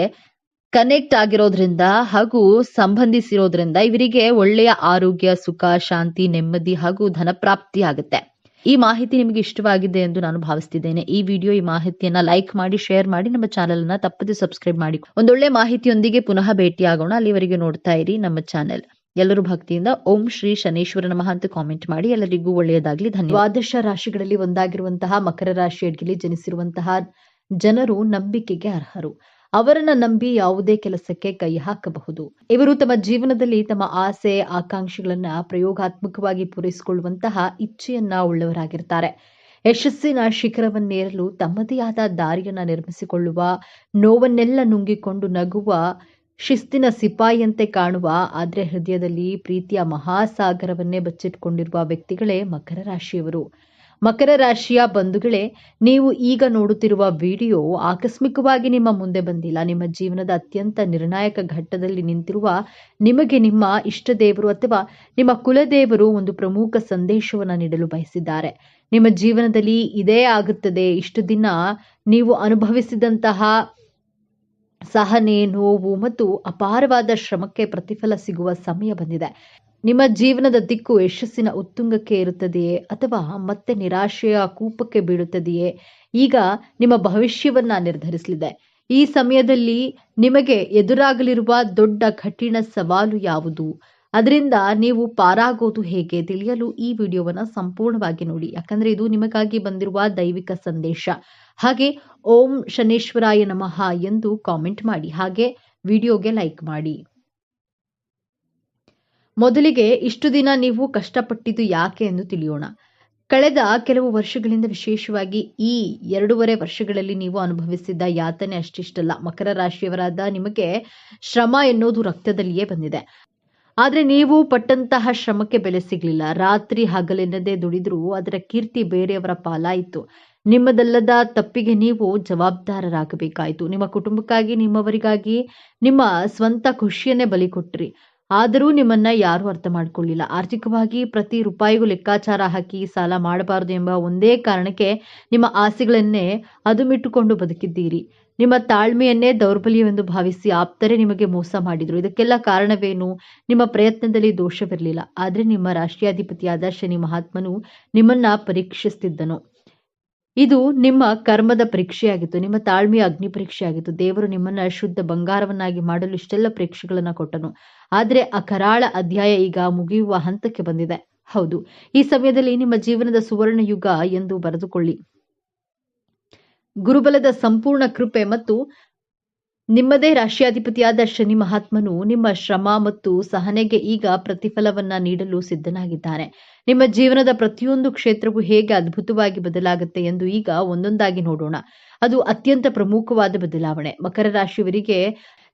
ಕನೆಕ್ಟ್ ಆಗಿರೋದ್ರಿಂದ ಹಾಗೂ ಸಂಬಂಧಿಸಿರೋದ್ರಿಂದ ಇವರಿಗೆ ಒಳ್ಳೆಯ ಆರೋಗ್ಯ, ಸುಖ, ಶಾಂತಿ, ನೆಮ್ಮದಿ ಹಾಗೂ ಧನಪ್ರಾಪ್ತಿ ಆಗುತ್ತೆ. ಈ ಮಾಹಿತಿ ನಿಮಗೆ ಇಷ್ಟವಾಗಿದೆ ಎಂದು ನಾನು ಭಾವಿಸ್ತಿದ್ದೇನೆ. ಈ ಮಾಹಿತಿಯನ್ನ ಲೈಕ್ ಮಾಡಿ, ಶೇರ್ ಮಾಡಿ, ನಮ್ಮ ಚಾನೆಲ್ ಅನ್ನ ತಪ್ಪದೆ ಸಬ್ಸ್ಕ್ರೈಬ್ ಮಾಡಿ. ಒಂದೊಳ್ಳೆ ಮಾಹಿತಿಯೊಂದಿಗೆ ಪುನಃ ಭೇಟಿಯಾಗೋಣ. ಅಲ್ಲಿವರೆಗೆ ನೋಡ್ತಾ ಇರಿ ನಮ್ಮ ಚಾನೆಲ್. ಎಲ್ಲರೂ ಭಕ್ತಿಯಿಂದ ಓಂ ಶ್ರೀ ಶನೇಶ್ವರ ನಮಃ ಅಂತ ಕಾಮೆಂಟ್ ಮಾಡಿ. ಎಲ್ಲರಿಗೂ ಒಳ್ಳೆಯದಾಗ್ಲಿ. ಧನ್ಯವಾದ. ದ್ವಾದಶ ರಾಶಿಗಳಲ್ಲಿ ಒಂದಾಗಿರುವಂತಹ ಮಕರ ರಾಶಿಯಲ್ಲಿ ಜನಿಸಿರುವಂತಹ ಜನರು ನಂಬಿಕೆಗೆ ಅರ್ಹರು. ಅವರನ್ನ ನಂಬಿ ಯಾವುದೇ ಕೆಲಸಕ್ಕೆ ಕೈ ಹಾಕಬಹುದು. ಇವರು ತಮ್ಮ ಜೀವನದಲ್ಲಿ ತಮ್ಮ ಆಸೆ, ಆಕಾಂಕ್ಷೆಗಳನ್ನ ಪ್ರಯೋಗಾತ್ಮಕವಾಗಿ ಪೂರೈಸಿಕೊಳ್ಳುವಂತಹ ಇಚ್ಛೆಯನ್ನ ಉಳ್ಳವರಾಗಿರ್ತಾರೆ. ಯಶಸ್ಸಿನ ಶಿಖರವನ್ನೇರಲು ತಮ್ಮದೇ ಆದ ದಾರಿಯನ್ನ ನಿರ್ಮಿಸಿಕೊಳ್ಳುವ, ನೋವನ್ನೆಲ್ಲ ನುಂಗಿಕೊಂಡು ನಗುವ, ಶಿಸ್ತಿನ ಸಿಪಾಯಿಯಂತೆ ಕಾಣುವ, ಆದ್ರೆ ಹೃದಯದಲ್ಲಿ ಪ್ರೀತಿಯ ಮಹಾಸಾಗರವನ್ನೇ ಬಚ್ಚಿಟ್ಕೊಂಡಿರುವ ವ್ಯಕ್ತಿಗಳೇ ಮಕರ ರಾಶಿಯವರು. ಮಕರ ರಾಶಿಯ ಬಂಧುಗಳೇ, ನೀವು ಈಗ ನೋಡುತ್ತಿರುವ ವಿಡಿಯೋ ಆಕಸ್ಮಿಕವಾಗಿ ನಿಮ್ಮ ಮುಂದೆ ಬಂದಿಲ್ಲ. ನಿಮ್ಮ ಜೀವನದ ಅತ್ಯಂತ ನಿರ್ಣಾಯಕ ಘಟ್ಟದಲ್ಲಿ ನಿಂತಿರುವ ನಿಮಗೆ ನಿಮ್ಮ ಇಷ್ಟ ದೇವರು ಅಥವಾ ನಿಮ್ಮ ಕುಲದೇವರು ಒಂದು ಪ್ರಮುಖ ಸಂದೇಶವನ್ನು ನೀಡಲು ಬಯಸಿದ್ದಾರೆ. ನಿಮ್ಮ ಜೀವನದಲ್ಲಿ ಇದೇ ಆಗುತ್ತದೆ. ಇಷ್ಟು ದಿನ ನೀವು ಅನುಭವಿಸಿದಂತಹ ಸಹನೆ, ನೋವು ಮತ್ತು ಅಪಾರವಾದ ಶ್ರಮಕ್ಕೆ ಪ್ರತಿಫಲ ಸಿಗುವ ಸಮಯ ಬಂದಿದೆ. ನಿಮ್ಮ ಜೀವನದ ದಿಕ್ಕು ಯಶಸ್ಸಿನ ಉತ್ತುಂಗಕ್ಕೆ ಇರುತ್ತದೆಯೇ ಅಥವಾ ಮತ್ತೆ ನಿರಾಶೆಯ ಕೂಪಕ್ಕೆ ಬೀಳುತ್ತದೆಯೇ? ಈಗ ನಿಮ್ಮ ಭವಿಷ್ಯವನ್ನ ನಿರ್ಧರಿಸಲಿದೆ. ಈ ಸಮಯದಲ್ಲಿ ನಿಮಗೆ ಎದುರಾಗಲಿರುವ ದೊಡ್ಡ ಕಠಿಣ ಸವಾಲು ಯಾವುದು? ಅದರಿಂದ ನೀವು ಪಾರಾಗೋದು ಹೇಗೆ ತಿಳಿಯಲು ಈ ವಿಡಿಯೋವನ್ನ ಸಂಪೂರ್ಣವಾಗಿ ನೋಡಿ. ಯಾಕಂದ್ರೆ ಇದು ನಿಮಗಾಗಿ ಬಂದಿರುವ ದೈವಿಕ ಸಂದೇಶ. ಹಾಗೆ ಓಂ ಶನೇಶ್ವರಾಯ ನಮಃ ಎಂದು ಕಾಮೆಂಟ್ ಮಾಡಿ. ಹಾಗೆ ವಿಡಿಯೋಗೆ ಲೈಕ್ ಮಾಡಿ. ಮೊದಲಿಗೆ ಇಷ್ಟು ದಿನ ನೀವು ಕಷ್ಟಪಟ್ಟಿದ್ದು ಯಾಕೆ ಎಂದು ತಿಳಿಯೋಣ. ಕಳೆದ ಕೆಲವು ವರ್ಷಗಳಿಂದ, ವಿಶೇಷವಾಗಿ ಈ 2.5 ವರ್ಷಗಳಲ್ಲಿ ನೀವು ಅನುಭವಿಸಿದ್ದ ಯಾತನೆ ಅಷ್ಟಿಷ್ಟಲ್ಲ. ಮಕರ ರಾಶಿಯವರಾದ ನಿಮಗೆ ಶ್ರಮ ಎನ್ನುವುದು ರಕ್ತದಲ್ಲಿಯೇ ಬಂದಿದೆ. ಆದ್ರೆ ನೀವು ಪಟ್ಟಂತಹ ಶ್ರಮಕ್ಕೆ ಬೆಲೆ ಸಿಗಲಿಲ್ಲ. ರಾತ್ರಿ ಹಗಲೆನ್ನದೇ ದುಡಿದ್ರೂ ಅದರ ಕೀರ್ತಿ ಬೇರೆಯವರ ಪಾಲಾಯಿತು. ನಿಮ್ಮದಲ್ಲದ ತಪ್ಪಿಗೆ ನೀವು ಜವಾಬ್ದಾರರಾಗಬೇಕಾಯಿತು. ನಿಮ್ಮ ಕುಟುಂಬಕ್ಕಾಗಿ, ನಿಮ್ಮವರಿಗಾಗಿ ನಿಮ್ಮ ಸ್ವಂತ ಖುಷಿಯನ್ನೇ ಬಲಿ ಕೊಟ್ರಿ. ಆದರೂ ನಿಮ್ಮನ್ನ ಯಾರೂ ಅರ್ಥ ಮಾಡ್ಕೊಳ್ಳಿಲ್ಲ. ಆರ್ಥಿಕವಾಗಿ ಪ್ರತಿ ರೂಪಾಯಿಗೂ ಲೆಕ್ಕಾಚಾರ ಹಾಕಿ ಸಾಲ ಮಾಡಬಾರದು ಎಂಬ ಒಂದೇ ಕಾರಣಕ್ಕೆ ನಿಮ್ಮ ಆಸೆಗಳನ್ನೇ ಅದುಮಿಟ್ಟುಕೊಂಡು ಬದುಕಿದ್ದೀರಿ. ನಿಮ್ಮ ತಾಳ್ಮೆಯನ್ನೇ ದೌರ್ಬಲ್ಯವೆಂದು ಭಾವಿಸಿ ಆಪ್ತರೇ ನಿಮಗೆ ಮೋಸ ಮಾಡಿದ್ರು. ಇದಕ್ಕೆಲ್ಲ ಕಾರಣವೇನು? ನಿಮ್ಮ ಪ್ರಯತ್ನದಲ್ಲಿ ದೋಷವಿರಲಿಲ್ಲ. ಆದ್ರೆ ನಿಮ್ಮ ರಾಷ್ಟ್ರಾಧಿಪತಿಯಾದ ಶನಿ ಮಹಾತ್ಮನು ನಿಮ್ಮನ್ನ ಪರೀಕ್ಷಿಸುತ್ತಿದ್ದನು. ಇದು ನಿಮ್ಮ ಕರ್ಮದ ಪರೀಕ್ಷೆಯಾಗಿತ್ತು. ನಿಮ್ಮ ತಾಳ್ಮೆಯ ಅಗ್ನಿ ಪರೀಕ್ಷೆಯಾಗಿತ್ತು. ದೇವರು ನಿಮ್ಮನ್ನ ಶುದ್ಧ ಬಂಗಾರವನ್ನಾಗಿ ಮಾಡಲು ಇಷ್ಟೆಲ್ಲ ಪರೀಕ್ಷೆಗಳನ್ನ ಕೊಟ್ಟನು. ಆದ್ರೆ ಆ ಕರಾಳ ಅಧ್ಯಾಯ ಈಗ ಮುಗಿಯುವ ಹಂತಕ್ಕೆ ಬಂದಿದೆ. ಹೌದು, ಈ ಸಮಯದಲ್ಲಿ ನಿಮ್ಮ ಜೀವನದ ಸುವರ್ಣ ಯುಗ ಎಂದು ಬರೆದುಕೊಳ್ಳಿ. ಗುರುಬಲದ ಸಂಪೂರ್ಣ ಕೃಪೆ ಮತ್ತು ನಿಮ್ಮದೇ ರಾಷ್ಟ್ರಾಧಿಪತಿಯಾದ ಶನಿ ಮಹಾತ್ಮನು ನಿಮ್ಮ ಶ್ರಮ ಮತ್ತು ಸಹನೆಗೆ ಈಗ ಪ್ರತಿಫಲವನ್ನ ನೀಡಲು ಸಿದ್ಧನಾಗಿದ್ದಾನೆ. ನಿಮ್ಮ ಜೀವನದ ಪ್ರತಿಯೊಂದು ಕ್ಷೇತ್ರವೂ ಹೇಗೆ ಅದ್ಭುತವಾಗಿ ಬದಲಾಗುತ್ತೆ ಎಂದು ಈಗ ಒಂದೊಂದಾಗಿ ನೋಡೋಣ. ಅದು ಅತ್ಯಂತ ಪ್ರಮುಖವಾದ ಬದಲಾವಣೆ. ಮಕರ ರಾಶಿಯವರಿಗೆ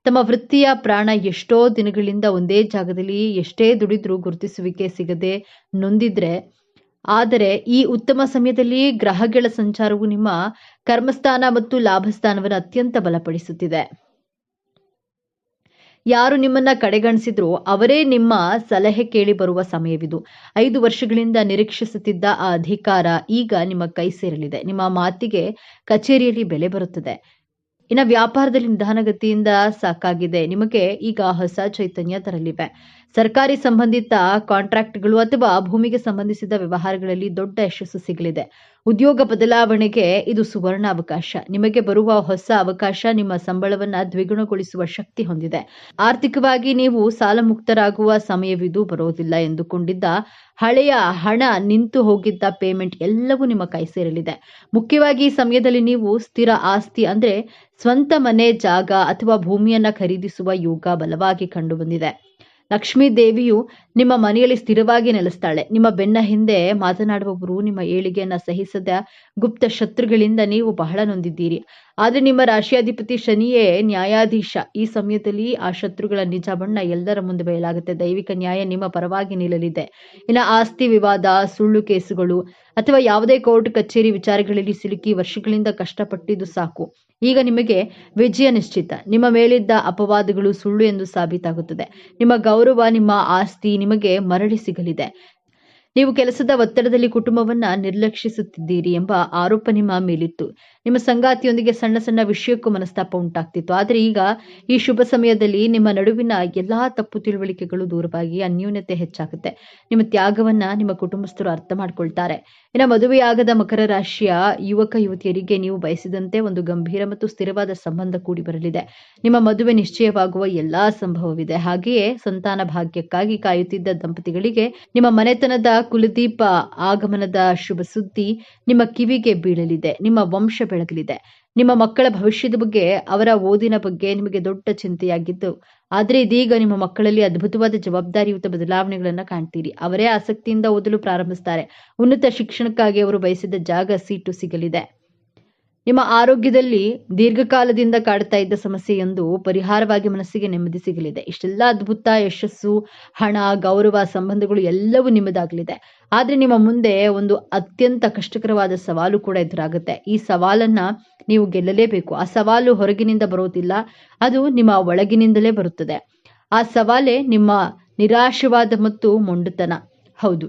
ತಮ್ಮ ವೃತ್ತಿಯ ಪ್ರಾಣ ಎಷ್ಟೋ ದಿನಗಳಿಂದ ಒಂದೇ ಜಾಗದಲ್ಲಿ ಎಷ್ಟೇ ದುಡಿದ್ರೂ ಗುರುತಿಸುವಿಕೆ ಸಿಗದೆ ನೊಂದಿದ್ರೆ, ಆದರೆ ಈ ಉತ್ತಮ ಸಮಯದಲ್ಲಿ ಗ್ರಹಗಳ ಸಂಚಾರವು ನಿಮ್ಮ ಕರ್ಮಸ್ಥಾನ ಮತ್ತು ಲಾಭಸ್ಥಾನವನ್ನು ಅತ್ಯಂತ ಬಲಪಡಿಸುತ್ತಿದೆ. ಯಾರು ನಿಮ್ಮನ್ನ ಕಡೆಗಣಿಸಿದ್ರೋ ಅವರೇ ನಿಮ್ಮ ಸಲಹೆ ಕೇಳಿ ಬರುವ ಸಮಯವಿದು. 5 ವರ್ಷಗಳಿಂದ ನಿರೀಕ್ಷಿಸುತ್ತಿದ್ದ ಆ ಅಧಿಕಾರ ಈಗ ನಿಮ್ಮ ಕೈ ಸೇರಲಿದೆ. ನಿಮ್ಮ ಮಾತಿಗೆ ಕಚೇರಿಯಲ್ಲಿ ಬೆಲೆ ಬರುತ್ತದೆ. ಇನ್ನು ವ್ಯಾಪಾರದಲ್ಲಿ ನಿಧಾನಗತಿಯಿಂದ ಸಾಕಾಗಿದೆ. ನಿಮಗೆ ಈಗ ಹೊಸ ಚೈತನ್ಯ ತರಲಿವೆ. ಸರ್ಕಾರಿ ಸಂಬಂಧಿತ ಕಾಂಟ್ರಾಕ್ಟ್ಗಳು ಅಥವಾ ಭೂಮಿಗೆ ಸಂಬಂಧಿಸಿದ ವ್ಯವಹಾರಗಳಲ್ಲಿ ದೊಡ್ಡ ಯಶಸ್ಸು ಸಿಗಲಿದೆ. ಉದ್ಯೋಗ ಬದಲಾವಣೆಗೆ ಇದು ಸುವರ್ಣ ಅವಕಾಶ. ನಿಮಗೆ ಬರುವ ಹೊಸ ಅವಕಾಶ ನಿಮ್ಮ ಸಂಬಳವನ್ನ ದ್ವಿಗುಣಗೊಳಿಸುವ ಶಕ್ತಿ ಹೊಂದಿದೆ. ಆರ್ಥಿಕವಾಗಿ ನೀವು ಸಾಲಮುಕ್ತರಾಗುವ ಸಮಯವಿದು. ಬರೋದಿಲ್ಲ ಎಂದುಕೊಂಡಿದ್ದ ಹಳೆಯ ಹಣ, ನಿಂತು ಹೋಗಿದ್ದ ಪೇಮೆಂಟ್ ಎಲ್ಲವೂ ನಿಮ್ಮ ಕೈ ಸೇರಲಿದೆ. ಮುಖ್ಯವಾಗಿ ಈ ಸಮಯದಲ್ಲಿ ನೀವು ಸ್ಥಿರ ಆಸ್ತಿ ಅಂದ್ರೆ ಸ್ವಂತ ಮನೆ, ಜಾಗ ಅಥವಾ ಭೂಮಿಯನ್ನ ಖರೀದಿಸುವ ಯೋಗ ಬಲವಾಗಿ ಕಂಡುಬಂದಿದೆ. ಲಕ್ಷ್ಮೀ ದೇವಿಯು ನಿಮ್ಮ ಮನೆಯಲ್ಲಿ ಸ್ಥಿರವಾಗಿ ನೆಲೆಸ್ತಾಳೆ. ನಿಮ್ಮ ಬೆನ್ನ ಹಿಂದೆ ಮಾತನಾಡುವವರು ನಿಮ್ಮ ಏಳಿಗೆಯನ್ನ ಸಹಿಸದ ಗುಪ್ತ ಶತ್ರುಗಳಿಂದ ನೀವು ಬಹಳ ನೊಂದಿದ್ದೀರಿ. ಆದ್ರೆ ನಿಮ್ಮ ರಾಶಿಯಾಧಿಪತಿ ಶನಿಯೇ ನ್ಯಾಯಾಧೀಶ. ಈ ಸಮಯದಲ್ಲಿ ಆ ಶತ್ರುಗಳ ನಿಜ ಬಣ್ಣ ಎಲ್ಲರ ಮುಂದೆ ಬಯಲಾಗುತ್ತೆ. ದೈವಿಕ ನ್ಯಾಯ ನಿಮ್ಮ ಪರವಾಗಿ ನಿಲ್ಲಲಿದೆ. ಇನ್ನು ಆಸ್ತಿ ವಿವಾದ, ಸುಳ್ಳು ಕೇಸುಗಳು ಅಥವಾ ಯಾವುದೇ ಕೋರ್ಟ್ ಕಚೇರಿ ವಿಚಾರಗಳಲ್ಲಿ ಸಿಲುಕಿ ವರ್ಷಗಳಿಂದ ಕಷ್ಟಪಟ್ಟಿದ್ದು ಸಾಕು. ಈಗ ನಿಮಗೆ ವಿಜಯ ನಿಶ್ಚಿತ. ನಿಮ್ಮ ಮೇಲಿದ್ದ ಅಪವಾದಗಳು ಸುಳ್ಳು ಎಂದು ಸಾಬೀತಾಗುತ್ತದೆ. ನಿಮ್ಮ ಗೌರವ, ನಿಮ್ಮ ಆಸ್ತಿ ನಿಮಗೆ ಮರಳಿ ಸಿಗಲಿದೆ. ನೀವು ಕೆಲಸದ ಒತ್ತಡದಲ್ಲಿ ಕುಟುಂಬವನ್ನ ನಿರ್ಲಕ್ಷಿಸುತ್ತಿದ್ದೀರಿ ಎಂಬ ಆರೋಪ ನಿಮ್ಮ ಮೇಲಿತ್ತು. ನಿಮ್ಮ ಸಂಗಾತಿಯೊಂದಿಗೆ ಸಣ್ಣ ಸಣ್ಣ ವಿಷಯಕ್ಕೂ ಮನಸ್ತಾಪ ಉಂಟಾಗ್ತಿತ್ತು. ಆದರೆ ಈಗ ಈ ಶುಭ ಸಮಯದಲ್ಲಿ ನಿಮ್ಮ ನಡುವಿನ ಎಲ್ಲಾ ತಪ್ಪು ತಿಳುವಳಿಕೆಗಳು ದೂರವಾಗಿ ಅನ್ಯೂನ್ಯತೆ ಹೆಚ್ಚಾಗುತ್ತೆ. ನಿಮ್ಮ ತ್ಯಾಗವನ್ನ ನಿಮ್ಮ ಕುಟುಂಬಸ್ಥರು ಅರ್ಥ ಮಾಡ್ಕೊಳ್ತಾರೆ. ಇನ್ನು ಮದುವೆಯಾಗದ ಮಕರ ರಾಶಿಯ ಯುವಕ ಯುವತಿಯರಿಗೆ ನೀವು ಬಯಸಿದಂತೆ ಒಂದು ಗಂಭೀರ ಮತ್ತು ಸ್ಥಿರವಾದ ಸಂಬಂಧ ಕೂಡಿ ಬರಲಿದೆ. ನಿಮ್ಮ ಮದುವೆ ನಿಶ್ಚಯವಾಗುವ ಎಲ್ಲಾ ಸಂಭವವಿದೆ. ಹಾಗೆಯೇ ಸಂತಾನ ಭಾಗ್ಯಕ್ಕಾಗಿ ಕಾಯುತ್ತಿದ್ದ ದಂಪತಿಗಳಿಗೆ ನಿಮ್ಮ ಮನೆತನದ ಕುಲದೀಪ ಆಗಮನದ ಶುಭ ಸುದ್ದಿ ನಿಮ್ಮ ಕಿವಿಗೆ ಬೀಳಲಿದೆ. ನಿಮ್ಮ ವಂಶ ಬೆಳಗಲಿದೆ. ನಿಮ್ಮ ಮಕ್ಕಳ ಭವಿಷ್ಯದ ಬಗ್ಗೆ, ಅವರ ಓದಿನ ಬಗ್ಗೆ ನಿಮಗೆ ದೊಡ್ಡ ಚಿಂತೆಯಾಗಿದ್ದು, ಆದರೆ ಇದೀಗ ನಿಮ್ಮ ಮಕ್ಕಳಲ್ಲಿ ಅದ್ಭುತವಾದ ಜವಾಬ್ದಾರಿಯುತ ಬದಲಾವಣೆಗಳನ್ನ ಕಾಣ್ತೀರಿ. ಅವರೇ ಆಸಕ್ತಿಯಿಂದ ಓದಲು ಪ್ರಾರಂಭಿಸ್ತಾರೆ. ಉನ್ನತ ಶಿಕ್ಷಣಕ್ಕಾಗಿ ಅವರು ಬಯಸಿದ ಜಾಗ, ಸೀಟು ಸಿಗಲಿದೆ. ನಿಮ್ಮ ಆರೋಗ್ಯದಲ್ಲಿ ದೀರ್ಘಕಾಲದಿಂದ ಕಾಡ್ತಾ ಇದ್ದ ಸಮಸ್ಯೆಯೊಂದು ಪರಿಹಾರವಾಗಿ ಮನಸ್ಸಿಗೆ ನೆಮ್ಮದಿ ಸಿಗಲಿದೆ. ಇಷ್ಟೆಲ್ಲ ಅದ್ಭುತ ಯಶಸ್ಸು, ಹಣ, ಗೌರವ, ಸಂಬಂಧಗಳು ಎಲ್ಲವೂ ನಿಮ್ಮದಾಗಲಿದೆ. ಆದ್ರೆ ನಿಮ್ಮ ಮುಂದೆ ಒಂದು ಅತ್ಯಂತ ಕಷ್ಟಕರವಾದ ಸವಾಲು ಕೂಡ ಎದುರಾಗುತ್ತೆ. ಈ ಸವಾಲನ್ನ ನೀವು ಗೆಲ್ಲಲೇಬೇಕು. ಆ ಸವಾಲು ಹೊರಗಿನಿಂದ ಬರೋದಿಲ್ಲ, ಅದು ನಿಮ್ಮ ಒಳಗಿನಿಂದಲೇ ಬರುತ್ತದೆ. ಆ ಸವಾಲೇ ನಿಮ್ಮ ನಿರಾಶವಾದ ಮತ್ತು ಮೊಂಡುತನ. ಹೌದು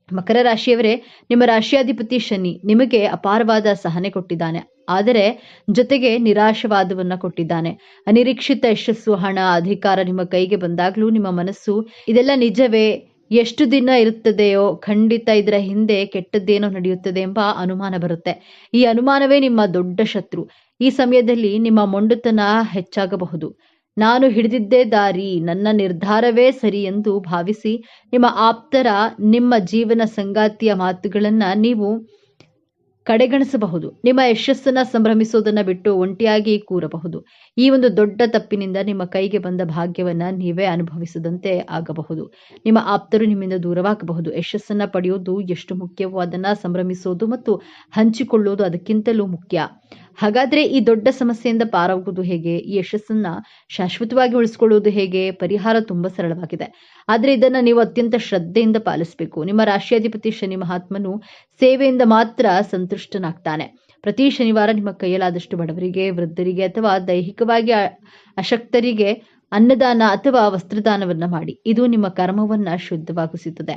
ಮಕರ ರಾಶಿಯವರೇ, ನಿಮ್ಮ ರಾಶಿಯಾಧಿಪತಿ ಶನಿ ನಿಮಗೆ ಅಪಾರವಾದ ಸಹನೆ ಕೊಟ್ಟಿದ್ದಾನೆ, ಆದರೆ ಜೊತೆಗೆ ನಿರಾಶವಾದವನ್ನ ಕೊಟ್ಟಿದ್ದಾನೆ. ಅನಿರೀಕ್ಷಿತ ಯಶಸ್ಸು, ಹಣ, ಅಧಿಕಾರ ನಿಮ್ಮ ಕೈಗೆ ಬಂದಾಗ್ಲೂ ನಿಮ್ಮ ಮನಸ್ಸು ಇದೆಲ್ಲ ನಿಜವೇ, ಎಷ್ಟು ದಿನ ಇರುತ್ತದೆಯೋ, ಖಂಡಿತ ಇದರ ಹಿಂದೆ ಕೆಟ್ಟದ್ದೇನೋ ನಡೆಯುತ್ತದೆ ಎಂಬ ಅನುಮಾನ ಬರುತ್ತೆ. ಈ ಅನುಮಾನವೇ ನಿಮ್ಮ ದೊಡ್ಡ ಶತ್ರು. ಈ ಸಮಯದಲ್ಲಿ ನಿಮ್ಮ ಮೊಂಡುತನ ಹೆಚ್ಚಾಗಬಹುದು. ನಾನು ಹಿಡಿದಿದ್ದೇ ದಾರಿ, ನನ್ನ ನಿರ್ಧಾರವೇ ಸರಿ ಎಂದು ಭಾವಿಸಿ ನಿಮ್ಮ ಆಪ್ತರ, ನಿಮ್ಮ ಜೀವನ ಸಂಗಾತಿಯ ಮಾತುಗಳನ್ನ ನೀವು ಕಡೆಗಣಿಸಬಹುದು. ನಿಮ್ಮ ಯಶಸ್ಸನ್ನ ಸಂಭ್ರಮಿಸೋದನ್ನ ಬಿಟ್ಟು ಒಂಟಿಯಾಗಿ ಕೂರಬಹುದು. ಈ ಒಂದು ದೊಡ್ಡ ತಪ್ಪಿನಿಂದ ನಿಮ್ಮ ಕೈಗೆ ಬಂದ ಭಾಗ್ಯವನ್ನ ನೀವೇ ಅನುಭವಿಸದಂತೆ ಆಗಬಹುದು. ನಿಮ್ಮ ಆಪ್ತರು ನಿಮ್ಮಿಂದ ದೂರವಾಗಬಹುದು. ಯಶಸ್ಸನ್ನ ಪಡೆಯೋದು ಎಷ್ಟು ಮುಖ್ಯವೋ ಅದನ್ನ ಸಂಭ್ರಮಿಸೋದು ಮತ್ತು ಹಂಚಿಕೊಳ್ಳೋದು ಅದಕ್ಕಿಂತಲೂ ಮುಖ್ಯ. ಹಾಗಾದ್ರೆ ಈ ದೊಡ್ಡ ಸಮಸ್ಯೆಯಿಂದ ಪಾರಾಗುವುದು ಹೇಗೆ? ಈ ಯಶಸ್ಸನ್ನ ಶಾಶ್ವತವಾಗಿ ಉಳಿಸ್ಕೊಳ್ಳುವುದು ಹೇಗೆ? ಪರಿಹಾರ ತುಂಬಾ ಸರಳವಾಗಿದೆ, ಆದ್ರೆ ಇದನ್ನ ನೀವು ಅತ್ಯಂತ ಶ್ರದ್ಧೆಯಿಂದ ಪಾಲಿಸಬೇಕು. ನಿಮ್ಮ ರಾಶಿಯಾಧಿಪತಿ ಶನಿ ಮಹಾತ್ಮನು ಸೇವೆಯಿಂದ ಮಾತ್ರ ಸಂತುಷ್ಟನಾಗ್ತಾನೆ. ಪ್ರತಿ ಶನಿವಾರ ನಿಮ್ಮ ಕೈಯಲ್ಲಾದಷ್ಟು ಬಡವರಿಗೆ, ವೃದ್ಧರಿಗೆ ಅಥವಾ ದೈಹಿಕವಾಗಿ ಅಶಕ್ತರಿಗೆ ಅನ್ನದಾನ ಅಥವಾ ವಸ್ತ್ರದಾನವನ್ನ ಮಾಡಿ. ಇದು ನಿಮ್ಮ ಕರ್ಮವನ್ನ ಶುದ್ಧವಾಗಿಸುತ್ತದೆ.